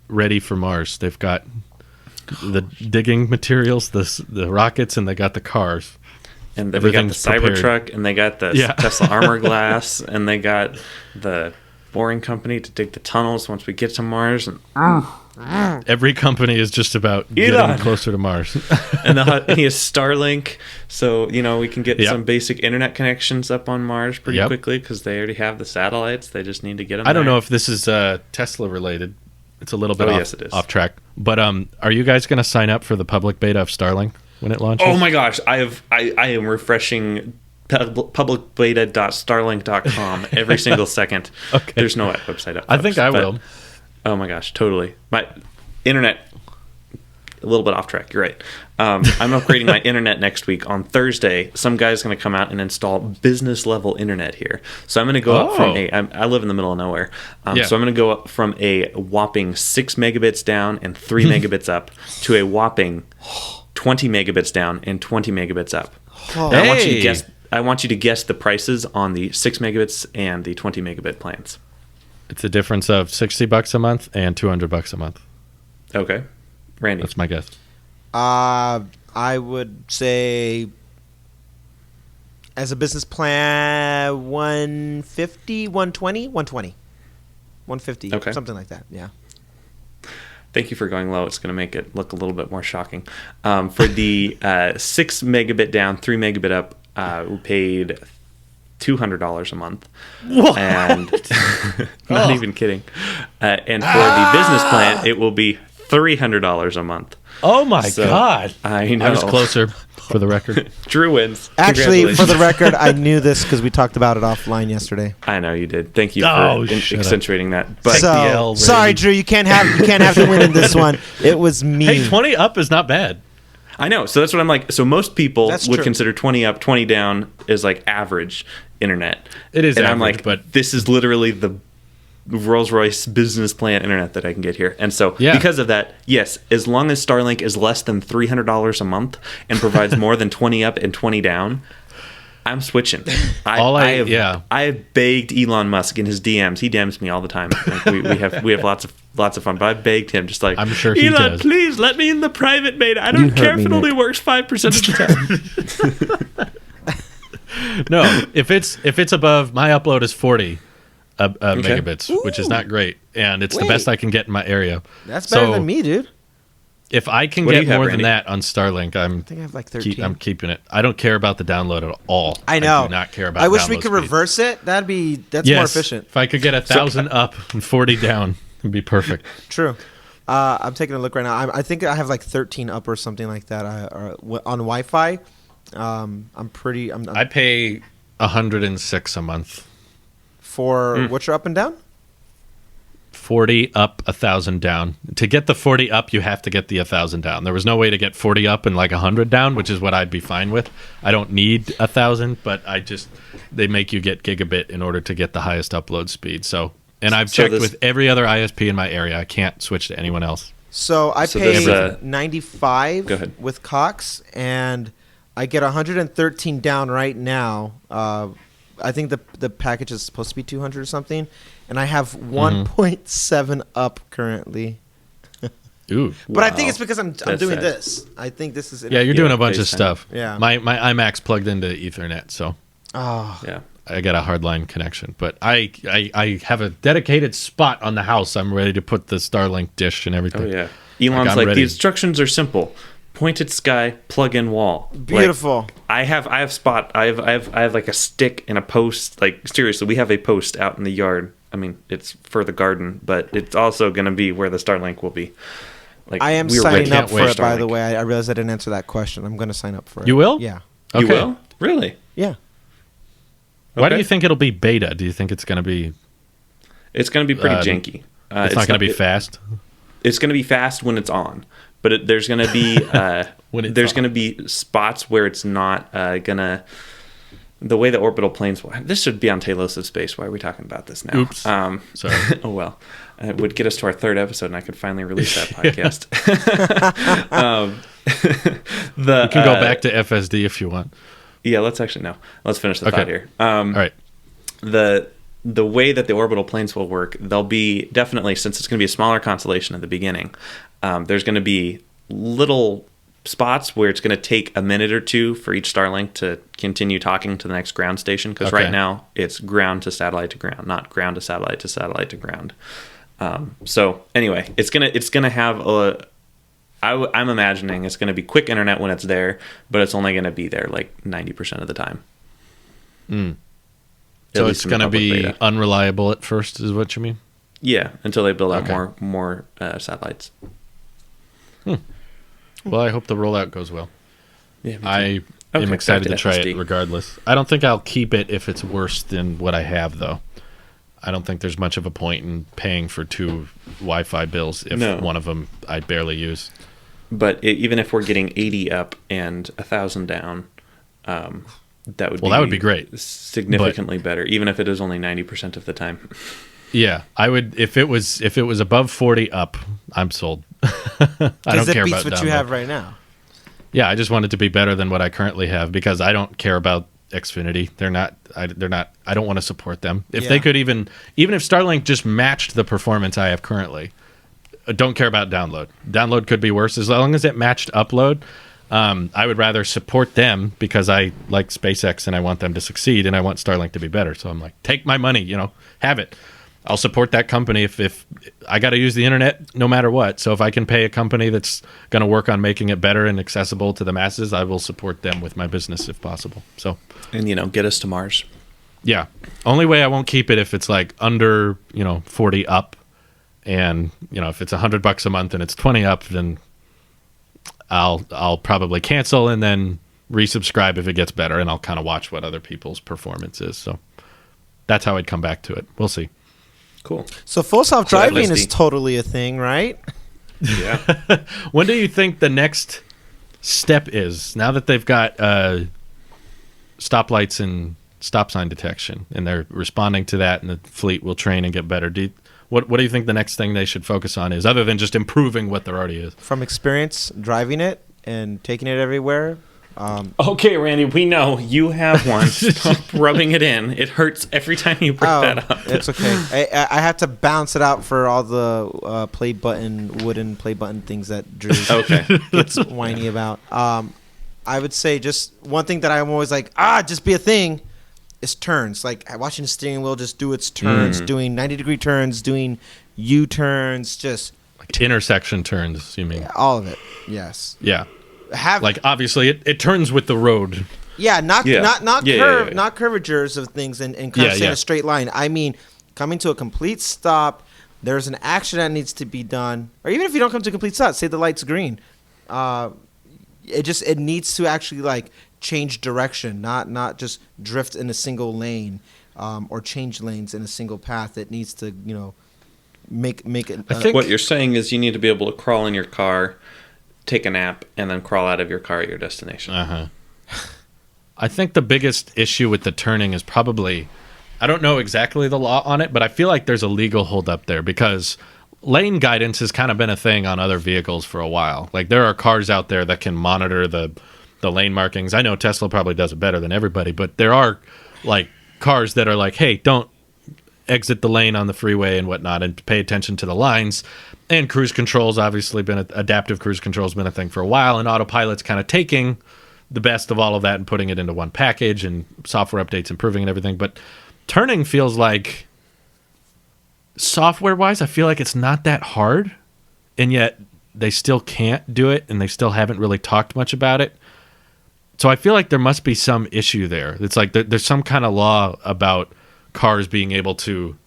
Speaker 1: ready for Mars. They've got the digging materials, the rockets, and they got the cars.
Speaker 2: And they got the
Speaker 1: Everything's prepared.
Speaker 2: Cybertruck, and they got the
Speaker 1: Yeah.
Speaker 2: Tesla armor glass, and they got the Boring Company to dig the tunnels once we get to Mars, and
Speaker 1: Every company is just about
Speaker 2: Elon.
Speaker 1: getting closer to Mars.
Speaker 2: and he has Starlink, so we can get
Speaker 1: Yep.
Speaker 2: some basic internet connections up on Mars pretty
Speaker 1: Yep.
Speaker 2: quickly because they already have the satellites. They just need to get them.
Speaker 1: I don't know if this is Tesla related. It's a little bit
Speaker 2: Oh,
Speaker 1: off,
Speaker 2: yes, it is.
Speaker 1: off track. But are you guys going to sign up for the public beta of Starlink when it launches?
Speaker 2: Oh my gosh, I am refreshing publicbeta.starlink.com every single second.
Speaker 1: Okay.
Speaker 2: There's no website up.
Speaker 1: I think I
Speaker 2: but-
Speaker 1: will.
Speaker 2: Oh my gosh, totally. My internet, a little bit off track. You're right. I'm upgrading my internet next week on Thursday. Some guy's going to come out and install business level internet here. So I'm going to go up from I live in the middle of nowhere.
Speaker 1: Yeah.
Speaker 2: So I'm going to go up from a whopping 6 megabits down and 3 megabits up to a whopping 20 megabits down and 20 megabits up. And I want you to
Speaker 1: Hey.
Speaker 2: guess. I want you to guess the prices on the 6 megabits and the 20 megabit plans.
Speaker 1: It's a difference of $60 a month and $200 a month.
Speaker 2: Okay, Randy.
Speaker 1: That's my guess.
Speaker 3: I would say, as a business plan, 150, 120, 120. 150,
Speaker 2: Okay.
Speaker 3: something like that, yeah.
Speaker 2: Thank you for going low. It's going to make it look a little bit more shocking. For the 6 megabit down, 3 megabit up, we paid $200 a month.
Speaker 1: What?
Speaker 2: And not even kidding. And for the business plan, it will be $300 a month.
Speaker 1: Oh my
Speaker 2: So,
Speaker 1: God.
Speaker 2: I know.
Speaker 1: I was closer, for the record.
Speaker 2: Drew wins.
Speaker 3: Actually, for the
Speaker 2: Congratulations.
Speaker 3: record, I knew this because we talked about it offline yesterday.
Speaker 2: I know you did. Thank you
Speaker 1: Oh,
Speaker 2: for
Speaker 1: shut up.
Speaker 2: accentuating that. But
Speaker 1: the
Speaker 3: So,
Speaker 1: L,
Speaker 3: sorry,
Speaker 1: Randy.
Speaker 3: Drew, you can't have to win in this one. It was me.
Speaker 1: Hey, 20 up is not bad.
Speaker 2: I know. So that's what I'm like. So most people
Speaker 3: That's
Speaker 2: would
Speaker 3: true.
Speaker 2: consider 20 up, 20 down is like average internet.
Speaker 1: It is
Speaker 2: And I'm
Speaker 1: average,
Speaker 2: like,
Speaker 1: but-
Speaker 2: this is literally the Rolls-Royce business plan internet that I can get here. And so
Speaker 1: Yeah.
Speaker 2: because of that, yes, as long as Starlink is less than $300 a month and provides more than 20 up and 20 down, I'm switching. I have begged Elon Musk in his DMs. He DMs me all the time. Like we have lots of fun. But I begged him just like,
Speaker 1: I'm sure he
Speaker 2: Elon,
Speaker 1: does.
Speaker 2: please let me in the private beta. I
Speaker 3: You
Speaker 2: don't
Speaker 3: hurt
Speaker 2: care if
Speaker 3: me,
Speaker 2: it only
Speaker 3: Nick.
Speaker 2: works 5% of the time.
Speaker 1: No, if it's above, my upload is 40 megabits, which is not great, and it's the
Speaker 3: Wait.
Speaker 1: best I can get in my area.
Speaker 3: That's better
Speaker 1: So,
Speaker 3: than me, dude.
Speaker 1: If I can
Speaker 2: What do
Speaker 1: get
Speaker 2: you have,
Speaker 1: more
Speaker 2: Randy?
Speaker 1: than that on Starlink,
Speaker 3: I think I have like 13.
Speaker 1: I'm keeping it. I don't care about the download at all.
Speaker 3: I know.
Speaker 1: I do not care about.
Speaker 3: I wish we
Speaker 1: download
Speaker 3: could
Speaker 1: speed.
Speaker 3: reverse it. That's
Speaker 1: Yes,
Speaker 3: more efficient.
Speaker 1: If I could get 1,000 up and 40 down, it'd be perfect.
Speaker 3: True. I'm taking a look right now. I think I have like 13 up or something like that on Wi-Fi.
Speaker 1: I pay 106 a month.
Speaker 3: For what you're up and down?
Speaker 1: 40 up, 1,000 down. To get the 40 up, you have to get the 1,000 down. There was no way to get 40 up and like 100 down, which is what I'd be fine with. I don't need 1,000, but they make you get gigabit in order to get the highest upload speed. So, and I've checked with every other ISP in my area. I can't switch to anyone else.
Speaker 3: So I pay 95 with Cox, and I get 113 down right now. I think the package is supposed to be 200 or something, and I have 1.7 up currently.
Speaker 1: Ooh,
Speaker 3: but I think it's because I'm doing this. I think this is
Speaker 1: you're doing a bunch of stuff.
Speaker 3: Yeah,
Speaker 1: my iMac's plugged into Ethernet, so
Speaker 3: yeah,
Speaker 1: I got a hardline connection. But I have a dedicated spot on the house. I'm ready to put the Starlink dish and everything.
Speaker 2: Oh yeah, Elon's like the instructions are simple. Pointed sky, plug in wall.
Speaker 3: Beautiful.
Speaker 2: Like, I have spot. I have like a stick and a post. Like seriously, we have a post out in the yard. I mean, it's for the garden, but it's also going to be where the Starlink will be. Like
Speaker 3: I am signing up for it. By the way, I realized I didn't answer that question. I'm going to sign up for it.
Speaker 1: You will?
Speaker 3: Yeah.
Speaker 1: Okay.
Speaker 2: You will? Really?
Speaker 3: Yeah.
Speaker 1: Why do you think it'll be beta? Do you think it's going to be?
Speaker 2: It's going to be pretty janky.
Speaker 1: It's not going to be fast.
Speaker 2: It's going to be fast when it's on. But there's going to be going to be spots where it's not going to. The way the orbital planes. This should be on Talos of Space. Why are we talking about this now?
Speaker 1: Oops. Sorry.
Speaker 2: Oh well, it would get us to our 3rd episode, and I could finally release that podcast.
Speaker 1: You can go back to FSD if you want.
Speaker 2: Yeah, let's finish the thought here.
Speaker 1: All right.
Speaker 2: The way that the orbital planes will work, they'll be definitely, since it's going to be a smaller constellation at the beginning, there's going to be little spots where it's going to take a minute or two for each Starlink to continue talking to the next ground station, because right now it's ground to satellite to ground, not ground to satellite to ground. So anyway, it's gonna have I'm imagining it's going to be quick internet when it's there, but it's only going to be there like 90% of the time.
Speaker 1: So it's going to be unreliable at first, is what you mean?
Speaker 2: Yeah, until they build out more satellites.
Speaker 1: Well, I hope the rollout goes well.
Speaker 2: Yeah,
Speaker 1: I am excited to try it regardless. I don't think I'll keep it if it's worse than what I have, though. I don't think there's much of a point in paying for 2 Wi-Fi bills if one of them I barely use.
Speaker 2: But even if we're getting 80 up and 1,000 down, that would be great. Significantly better, even if it is only 90% of the time.
Speaker 1: Yeah, I would if it was above 40 up, I'm sold. I don't care about
Speaker 3: what you have right now.
Speaker 1: Yeah, I just want it to be better than what I currently have, because I don't care about Xfinity. They're not. I don't want to support them. If they could even if Starlink just matched the performance I have currently, I don't care about download. Download could be worse as long as it matched upload. I would rather support them because I like SpaceX and I want them to succeed and I want Starlink to be better. So I'm like, take my money, have it. I'll support that company if I got to use the internet no matter what. So if I can pay a company that's going to work on making it better and accessible to the masses, I will support them with my business if possible. So,
Speaker 2: and get us to Mars.
Speaker 1: Yeah. Only way I won't keep it if it's like under, 40 up, and if it's $100 a month and it's 20 up, then I'll probably cancel and then resubscribe if it gets better, and I'll kind of watch what other people's performance is. So that's how I'd come back to it. We'll see.
Speaker 2: Cool.
Speaker 3: So full self-driving is totally a thing, right?
Speaker 2: Yeah.
Speaker 1: When do you think the next step is? Now that they've got stoplights and stop sign detection, and they're responding to that, and the fleet will train and get better. What do you think the next thing they should focus on is, other than just improving what there already is?
Speaker 3: From experience driving it and taking it everywhere.
Speaker 2: Okay, Randy, we know you have one. Stop rubbing it in. It hurts every time you bring that up.
Speaker 3: It's okay. I have to bounce it out for all the wooden play button things that Drew gets whiny about. I would say just one thing that I'm always like, just be a thing, is turns. Like watching the steering wheel just do its turns, doing 90-degree turns, doing U-turns, just
Speaker 1: like intersection turns, you mean?
Speaker 3: Yeah, all of it. Yes.
Speaker 1: Yeah. Obviously it turns with the road.
Speaker 3: Yeah, not curvatures of things and kind of stay in a straight line. I mean, coming to a complete stop, there's an action that needs to be done, or even if you don't come to a complete stop, say the light's green, it needs to actually like change direction, not just drift in a single lane, or change lanes in a single path. It needs to, make it.
Speaker 2: I think what you're saying is you need to be able to crawl in your car, take a nap, and then crawl out of your car at your destination.
Speaker 1: I think the biggest issue with the turning is probably, I don't know exactly the law on it, but I feel like there's a legal holdup there because lane guidance has kind of been a thing on other vehicles for a while. Like there are cars out there that can monitor the lane markings. I know Tesla probably does it better than everybody, but there are like cars that are like, hey, don't exit the lane on the freeway and whatnot, and pay attention to the lines. And cruise control's obviously been adaptive cruise control's been a thing for a while, and autopilot's kind of taking the best of all of that and putting it into one package, and software updates improving and everything. But turning feels like, software wise, I feel like it's not that hard, and yet they still can't do it, and they still haven't really talked much about it. So I feel like there must be some issue there. It's like there's some kind of law about cars being able to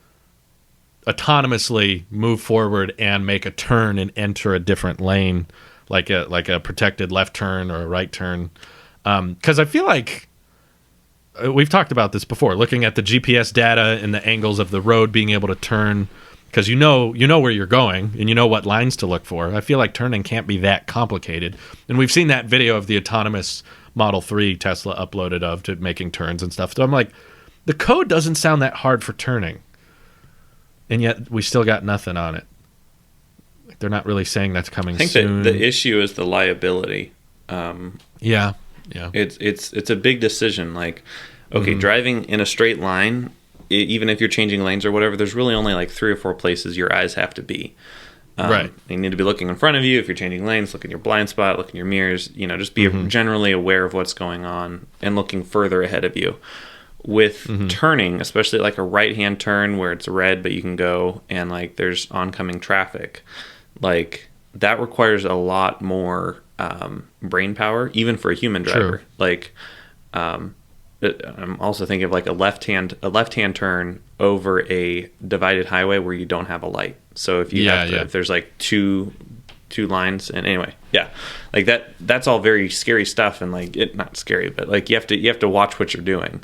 Speaker 1: autonomously move forward and make a turn and enter a different lane, like a protected left turn or a right turn. Because I feel like we've talked about this before, looking at the GPS data and the angles of the road, being able to turn, because you know where you're going and you know what lines to look for. I feel like turning can't be that complicated. And we've seen that video of the autonomous Model 3 Tesla uploaded of to making turns and stuff. So I'm like, the code doesn't sound that hard for turning. And yet we still got nothing on it. Like, they're not really saying that's coming soon.
Speaker 2: I think that the issue is the liability.
Speaker 1: Yeah.
Speaker 2: It's a big decision. Like, okay, driving in a straight line, even if you're changing lanes or whatever, there's really only like 3 or 4 places your eyes have to be.
Speaker 1: Right.
Speaker 2: You need to be looking in front of you. If you're changing lanes, look in your blind spot, look in your mirrors, just be generally aware of what's going on and looking further ahead of you. With turning, especially like a right-hand turn where it's red but you can go, and like there's oncoming traffic, like that requires a lot more brain power, even for a human driver.
Speaker 1: True.
Speaker 2: Like I'm also thinking of like a left-hand turn over a divided highway where you don't have a light. So if you if there's like two lines, and anyway, like that's all very scary stuff, and like not scary, but like you have to watch what you're doing.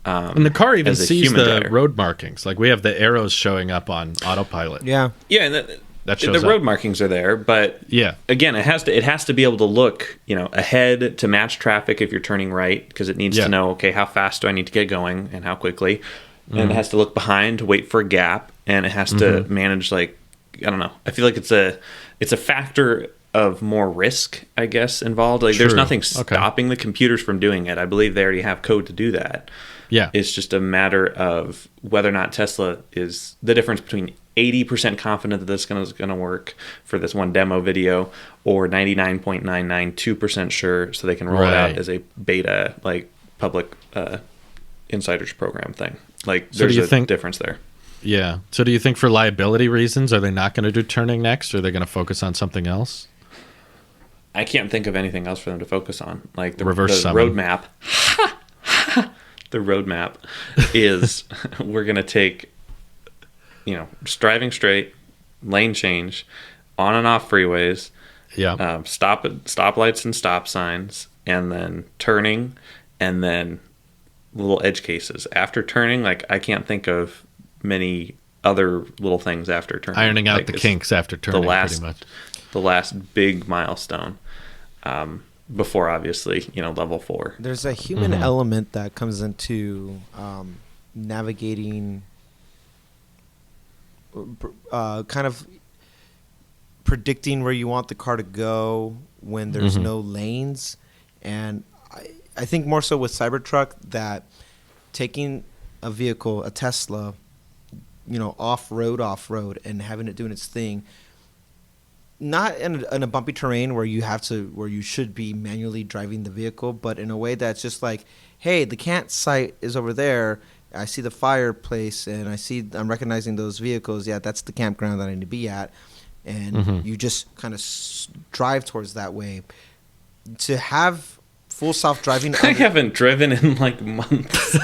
Speaker 1: And the car even sees the
Speaker 2: driver.
Speaker 1: road markings. Like we have the arrows showing up on autopilot.
Speaker 3: Yeah,
Speaker 2: and the road markings are there, but again, it has to be able to look, ahead to match traffic if you're turning right, because it needs to know, okay, how fast do I need to get going and how quickly, and it has to look behind to wait for a gap, and it has to manage, like, I don't know. I feel like it's a factor of more risk, I guess, involved. Like there's nothing stopping the computers from doing it. I believe they already have code to do that.
Speaker 1: Yeah.
Speaker 2: It's just a matter of whether or not Tesla is the difference between 80% confident that this is going to work for this one demo video, or 99.992% sure, so they can roll it out as a beta, like public insiders program thing. Like
Speaker 1: so
Speaker 2: there's a difference there.
Speaker 1: Yeah. So do you think for liability reasons, are they not going to do turning next, or are they going to focus on something else?
Speaker 2: I can't think of anything else for them to focus on. Like the roadmap. The roadmap is we're going to take, just driving straight, lane change, on and off freeways, stoplights and stop signs, and then turning, and then little edge cases. After turning, like I can't think of many other little things after turning.
Speaker 1: Ironing out the kinks after turning, pretty much.
Speaker 2: The last big milestone. Before obviously, level 4.
Speaker 3: There's a human element that comes into navigating, kind of predicting where you want the car to go when there's no lanes. And I think more so with Cybertruck, that taking a vehicle, a Tesla, off-road, and having it doing its thing, not in a bumpy terrain where you should be manually driving the vehicle, but in a way that's just like, hey, the campsite is over there. I see the fireplace, and I'm recognizing those vehicles. Yeah, that's the campground that I need to be at. And you just kind of drive towards that way. To have full self-driving...
Speaker 2: I haven't driven in like months.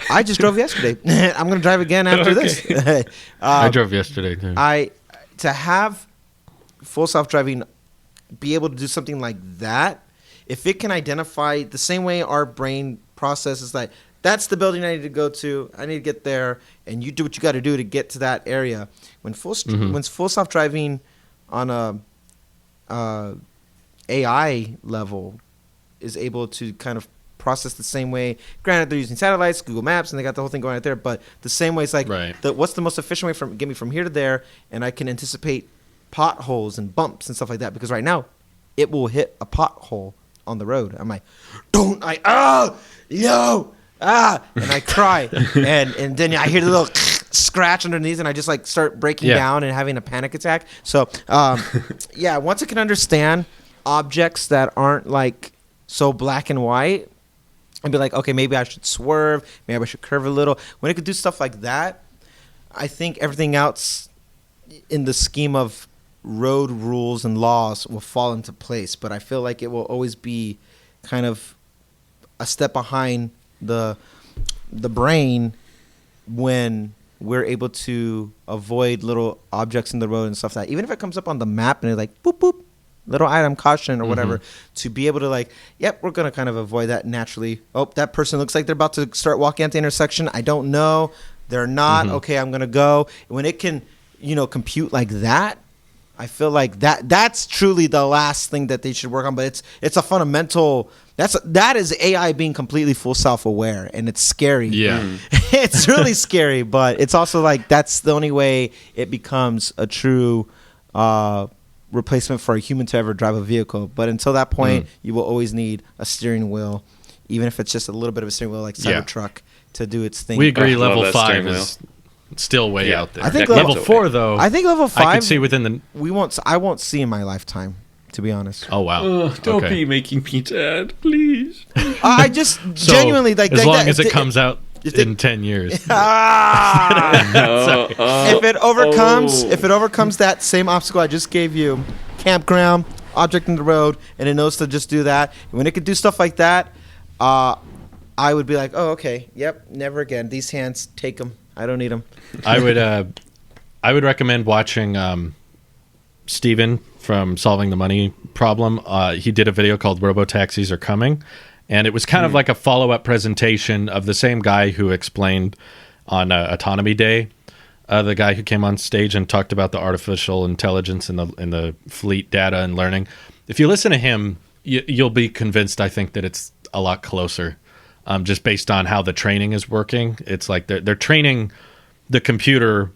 Speaker 3: I just drove yesterday. I'm going to drive again after this.
Speaker 1: I drove yesterday too.
Speaker 3: To have full self-driving, be able to do something like that, if it can identify the same way our brain processes, like, that's the building I need to go to, I need to get there, and you do what you got to do to get to that area. When full self-driving on a AI level is able to kind of process the same way, granted they're using satellites, Google Maps, and they got the whole thing going right there, but the same way, it's like, what's the most efficient way for get me from here to there, and I can anticipate potholes and bumps and stuff like that, because right now it will hit a pothole on the road. I'm like, and I cry, and then I hear the little scratch underneath, and I just like start breaking down and having a panic attack. So once it can understand objects that aren't like so black and white, and be like, okay, maybe I should swerve, maybe I should curve a little. When it could do stuff like that, I think everything else in the scheme of road rules and laws will fall into place. But I feel like it will always be kind of a step behind the brain when we're able to avoid little objects in the road and stuff like that. Even if it comes up on the map and it's like, boop, boop, little item, caution, or whatever, to be able to like, yep, we're going to kind of avoid that naturally. Oh, that person looks like they're about to start walking at the intersection. I don't know. They're not. Okay, I'm going to go. When it can, compute like that, I feel like that's truly the last thing that they should work on. But it's a fundamental. That is AI being completely full self-aware, and it's scary.
Speaker 1: Yeah,
Speaker 3: it's really scary. But it's also like that's the only way it becomes a true replacement for a human to ever drive a vehicle. But until that point, you will always need a steering wheel, even if it's just a little bit of a steering wheel like Cybertruck to do its thing.
Speaker 1: We agree. Level 5 is still way out there.
Speaker 3: I think
Speaker 1: level 4 though.
Speaker 3: I think level 5.
Speaker 1: I can see within the.
Speaker 3: I won't see in my lifetime, to be honest.
Speaker 1: Oh wow!
Speaker 2: Don't be making me sad, please.
Speaker 3: I just genuinely like
Speaker 1: as long as it comes out in 10 years.
Speaker 3: If it overcomes that same obstacle I just gave you, campground, object in the road, and it knows to just do that. When it could do stuff like that, I would be like, oh, okay, yep, never again. These hands, take them. I don't need them. I
Speaker 1: would recommend watching Steven from Solving the Money Problem. He did a video called Robotaxis Are Coming. And it was kind of like a follow-up presentation of the same guy who explained on Autonomy Day, the guy who came on stage and talked about the artificial intelligence in the fleet data and learning. If you listen to him, you'll be convinced, I think, that it's a lot closer, just based on how the training is working. It's like they're training the computer,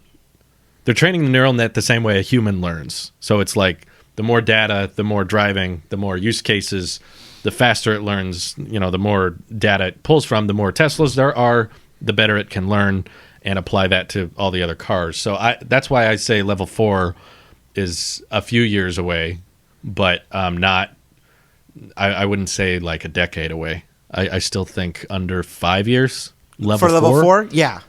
Speaker 1: they're training the neural net the same way a human learns. So it's like the more data, the more driving, the more use cases, the faster it learns, the more data it pulls from, the more Teslas there are, the better it can learn and apply that to all the other cars. So that's why I say level 4 is a few years away, but not, I wouldn't say like a decade away. I still think under 5 years.
Speaker 3: For level 4? Yeah.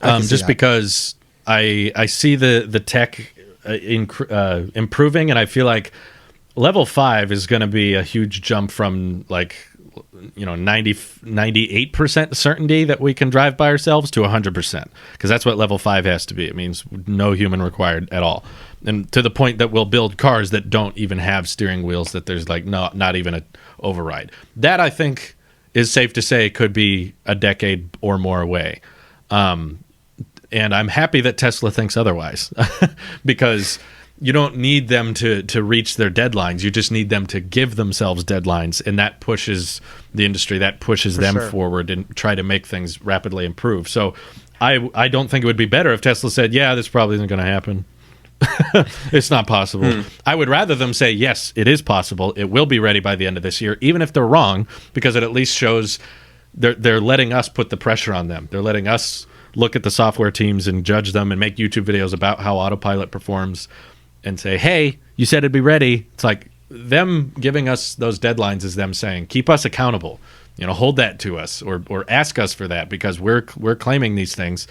Speaker 1: Just because I see the tech improving, and I feel like level 5 is going to be a huge jump from 98% certainty that we can drive by ourselves to 100%, because that's what level 5 has to be. It means no human required at all, and to the point that we'll build cars that don't even have steering wheels, that there's not even a override. That, I think, is safe to say could be a decade or more away. And I'm happy that Tesla thinks otherwise, because you don't need them to reach their deadlines. You just need them to give themselves deadlines, and that pushes the industry, that pushes them forward and try to make things rapidly improve. So I don't think it would be better if Tesla said, yeah, this probably isn't going to happen. It's not possible. I would rather them say, yes, it is possible. It will be ready by the end of this year, even if they're wrong, because it at least shows they're letting us put the pressure on them. They're letting us look at the software teams and judge them and make YouTube videos about how autopilot performs and say, hey, you said it'd be ready. It's like them giving us those deadlines is them saying, keep us accountable, hold that to us, or ask us for that, because we're claiming these things.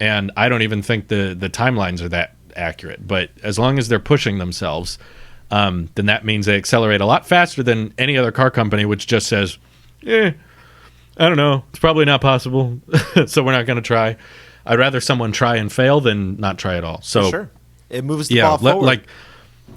Speaker 1: And I don't even think the timelines are that accurate. But as long as they're pushing themselves, then that means they accelerate a lot faster than any other car company, which just says, I don't know. It's probably not possible, so we're not going to try. I'd rather someone try and fail than not try at all. So
Speaker 3: sure, it moves the ball forward.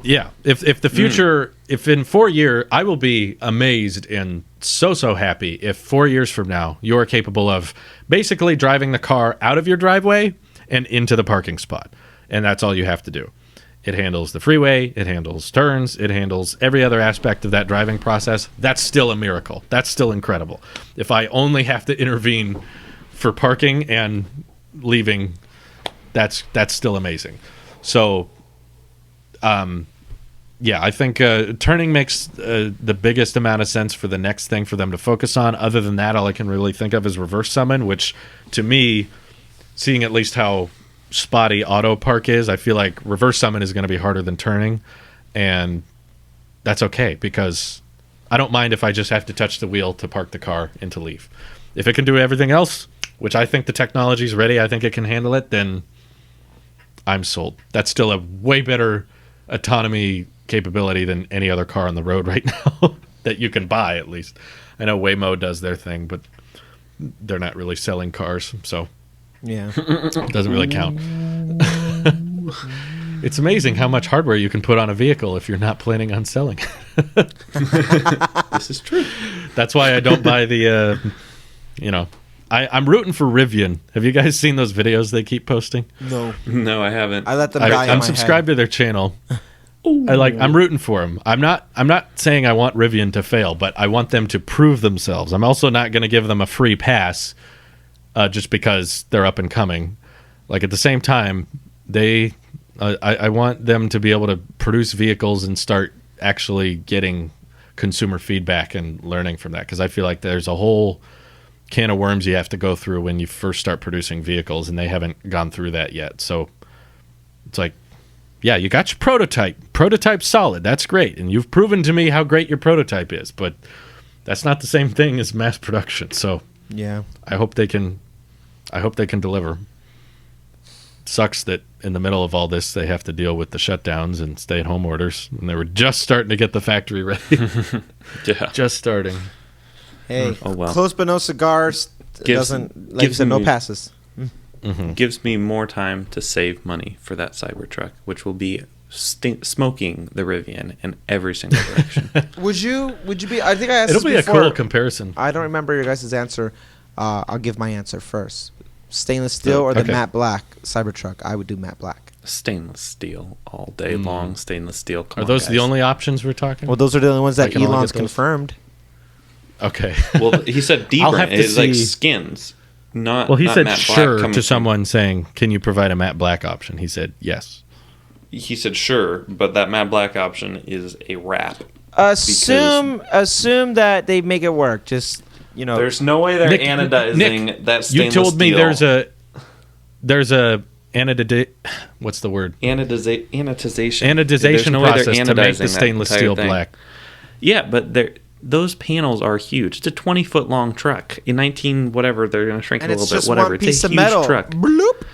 Speaker 1: If the future, if in 4 years, I will be amazed and so happy if 4 years from now you are capable of basically driving the car out of your driveway and into the parking spot, and that's all you have to do. It handles the freeway, it handles turns, it handles every other aspect of that driving process. That's still a miracle. That's still incredible. If I only have to intervene for parking and leaving, that's still amazing. So, I think turning makes the biggest amount of sense for the next thing for them to focus on. Other than that, all I can really think of is reverse summon, which to me, seeing at least how spotty auto park is, I feel like reverse summon is going to be harder than turning, and that's okay because I don't mind if I just have to touch the wheel to park the car and to leave. If it can do everything else, which I think the technology's ready, I think it can handle it, then I'm sold. That's still a way better autonomy capability than any other car on the road right now that you can buy, at least. I know Waymo does their thing, but they're not really selling cars, so
Speaker 3: yeah,
Speaker 1: it doesn't really count. It's amazing how much hardware you can put on a vehicle if you're not planning on selling it.
Speaker 2: This is true.
Speaker 1: That's why I don't buy the, I'm rooting for Rivian. Have you guys seen those videos they keep posting?
Speaker 2: No, I haven't.
Speaker 3: I let them die.
Speaker 1: I'm subscribed to their channel. I'm rooting for them. I'm not saying I want Rivian to fail, but I want them to prove themselves. I'm also not going to give them a free pass just because they're up and coming. Like at the same time, I want them to be able to produce vehicles and start actually getting consumer feedback and learning from that, because I feel like there's a whole can of worms you have to go through when you first start producing vehicles, and they haven't gone through that yet. So it's like, yeah, you got your prototype solid, that's great, and you've proven to me how great your prototype is, but that's not the same thing as mass production. So
Speaker 3: yeah,
Speaker 1: I hope they can deliver. Sucks that in the middle of all this they have to deal with the shutdowns and stay-at-home orders, and they were just starting to get the factory ready.
Speaker 2: Yeah,
Speaker 1: just starting.
Speaker 3: Hey,
Speaker 2: well.
Speaker 3: Close but no cigars. Doesn't, like you said, no passes.
Speaker 1: Mm-hmm.
Speaker 2: Gives me more time to save money for that Cybertruck, which will be smoking the Rivian in every single direction.
Speaker 3: Would you be? I think I asked.
Speaker 1: It'll
Speaker 3: this
Speaker 1: be
Speaker 3: before.
Speaker 1: a cool comparison.
Speaker 3: I don't remember your guys' answer. I'll give my answer first. Stainless steel or the matte black Cybertruck? I would do matte black.
Speaker 2: Stainless steel all day long. Stainless steel.
Speaker 1: Are those the only options we're talking?
Speaker 3: Well, those are the only ones that
Speaker 1: can only
Speaker 3: Elon's
Speaker 1: get those?
Speaker 3: confirmed.
Speaker 1: Okay.
Speaker 2: Well, he said
Speaker 1: I'll have
Speaker 2: deburnt.
Speaker 1: to
Speaker 2: It's like
Speaker 1: see.
Speaker 2: skins. Not.
Speaker 1: Well, he
Speaker 2: not
Speaker 1: said
Speaker 2: matte black
Speaker 1: sure
Speaker 2: coming
Speaker 1: to
Speaker 2: from-
Speaker 1: someone saying, "Can you provide a matte black option?" He said yes.
Speaker 2: He said sure, but that matte black option is a wrap.
Speaker 3: Assume that they make it work. Just
Speaker 2: There's no way they're anodizing that stainless steel.
Speaker 1: You told me there's a what's the word?
Speaker 2: Anodization.
Speaker 1: Anodization
Speaker 2: no way they're
Speaker 1: process to make
Speaker 2: anodizing
Speaker 1: the
Speaker 2: that
Speaker 1: stainless
Speaker 2: entire
Speaker 1: steel
Speaker 2: thing.
Speaker 1: black.
Speaker 2: Yeah, but those panels are huge. It's a 20-foot long truck. In 19 whatever, they're going to shrink
Speaker 3: and
Speaker 2: it a
Speaker 3: it's
Speaker 2: little
Speaker 3: just
Speaker 2: bit. Whatever.
Speaker 3: one piece
Speaker 2: It's a
Speaker 3: of
Speaker 2: huge
Speaker 3: metal.
Speaker 2: truck.
Speaker 3: Bloop.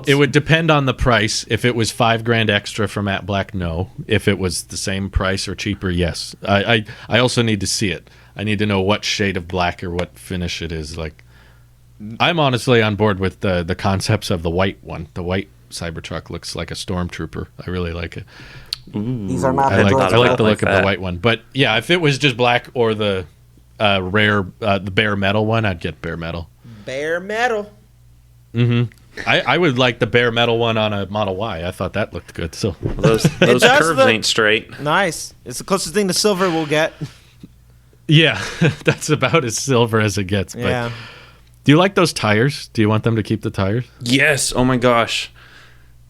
Speaker 1: It would depend on the price. If it was $5,000 extra for matte black, no. If it was the same price or cheaper, yes. I also need to see it. I need to know what shade of black or what finish it is. Like, I'm honestly on board with the concepts of the white one. The white Cybertruck looks like a stormtrooper. I really like it.
Speaker 3: These are not.
Speaker 1: I like the
Speaker 2: like
Speaker 1: look of the white one. But yeah, if it was just black or the the bare metal one, I'd get bare metal.
Speaker 3: Bare metal.
Speaker 1: Mm-hmm. I would like the bare metal one on a Model Y. I thought that looked good. So
Speaker 2: Those curves ain't straight.
Speaker 3: Nice. It's the closest thing to silver we'll get.
Speaker 1: yeah, that's about as silver as it gets. But
Speaker 3: Yeah.
Speaker 1: do you like those tires? Do you want them to keep the tires?
Speaker 2: Yes. Oh my gosh.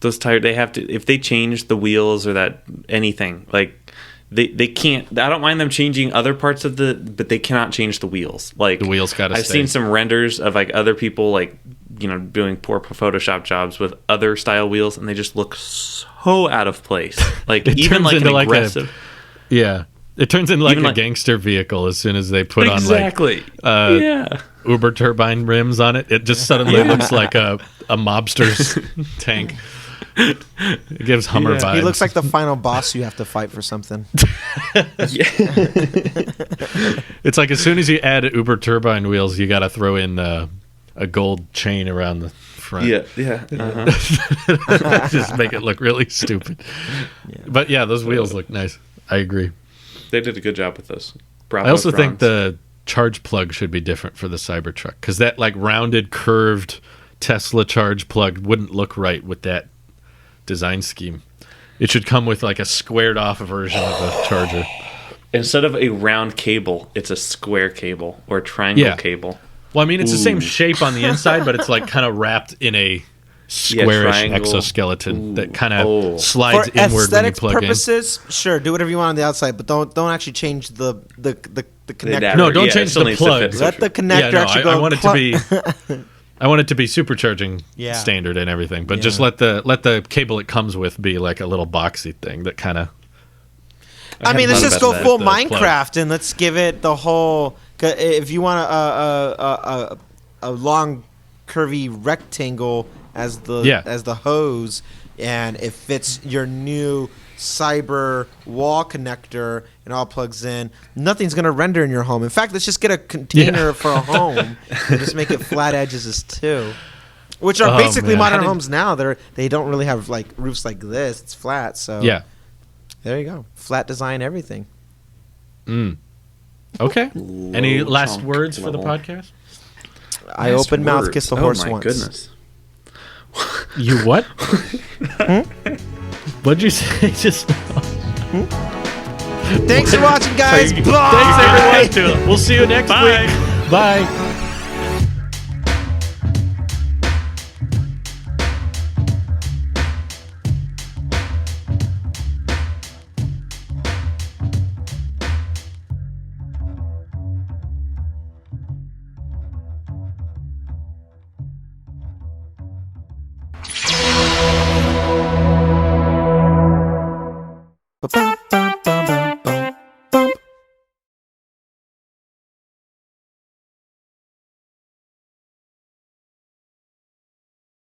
Speaker 2: Those tires, they have to, if they change the wheels or that anything, like they can't, I don't mind them changing other parts of but they cannot change the wheels. Like
Speaker 1: The wheels gotta
Speaker 2: I've
Speaker 1: stay.
Speaker 2: seen some renders of like other people like, doing poor Photoshop jobs with other style wheels, and they just look so out of place. Like
Speaker 1: It
Speaker 2: even
Speaker 1: turns
Speaker 2: like an
Speaker 1: into like
Speaker 2: aggressive.
Speaker 1: yeah. It turns in like
Speaker 2: Even
Speaker 1: a
Speaker 2: like-
Speaker 1: gangster vehicle as soon as they put
Speaker 2: exactly.
Speaker 1: on like
Speaker 2: Yeah.
Speaker 1: Uber turbine rims on it. It just suddenly looks like a mobster's tank. It gives Hummer vibes.
Speaker 3: He looks like the final boss you have to fight for something.
Speaker 1: It's like as soon as you add Uber turbine wheels, you got to throw in a gold chain around the front.
Speaker 2: Yeah. Uh-huh.
Speaker 1: Just make it look really stupid. But yeah, those wheels look nice. I agree.
Speaker 2: They did a good job with those.
Speaker 1: I also think the charge plug should be different for the Cybertruck because that like rounded, curved Tesla charge plug wouldn't look right with that design scheme. It should come with like a squared off version of the charger.
Speaker 2: instead of a round cable, it's a square cable or triangle cable.
Speaker 1: Well, I mean, it's the same shape on the inside, but it's like kind of wrapped in a squarish exoskeleton that kind of slides
Speaker 3: For
Speaker 1: inward when you
Speaker 3: aesthetics
Speaker 1: plug
Speaker 3: purposes, sure, do whatever you want on the outside, but don't actually change the connector.
Speaker 1: No, don't change the plug.
Speaker 3: Let the connector actually go.
Speaker 1: I want it to be. I want it to be supercharging standard and everything, but just let the cable it comes with be like a little boxy thing that kind of.
Speaker 3: I mean, let's just go full Minecraft and let's give it the whole. If you want a long, curvy rectangle as the hose, and it fits your new cyber wall connector and all plugs in, nothing's gonna render in your home. In fact, let's just get a container for a home and just make it flat edges too, which are basically modern homes now. They don't really have like roofs like this. It's flat, so there you go, flat design, everything.
Speaker 1: Okay. Any last words for the podcast?
Speaker 3: I open mouth kiss the horse once.
Speaker 2: Goodness.
Speaker 1: You what? What'd you say just now?
Speaker 3: Thanks for watching, guys. Bye.
Speaker 1: Thanks, everyone. We'll see you next week. Bye.
Speaker 3: Ba-ba-ba.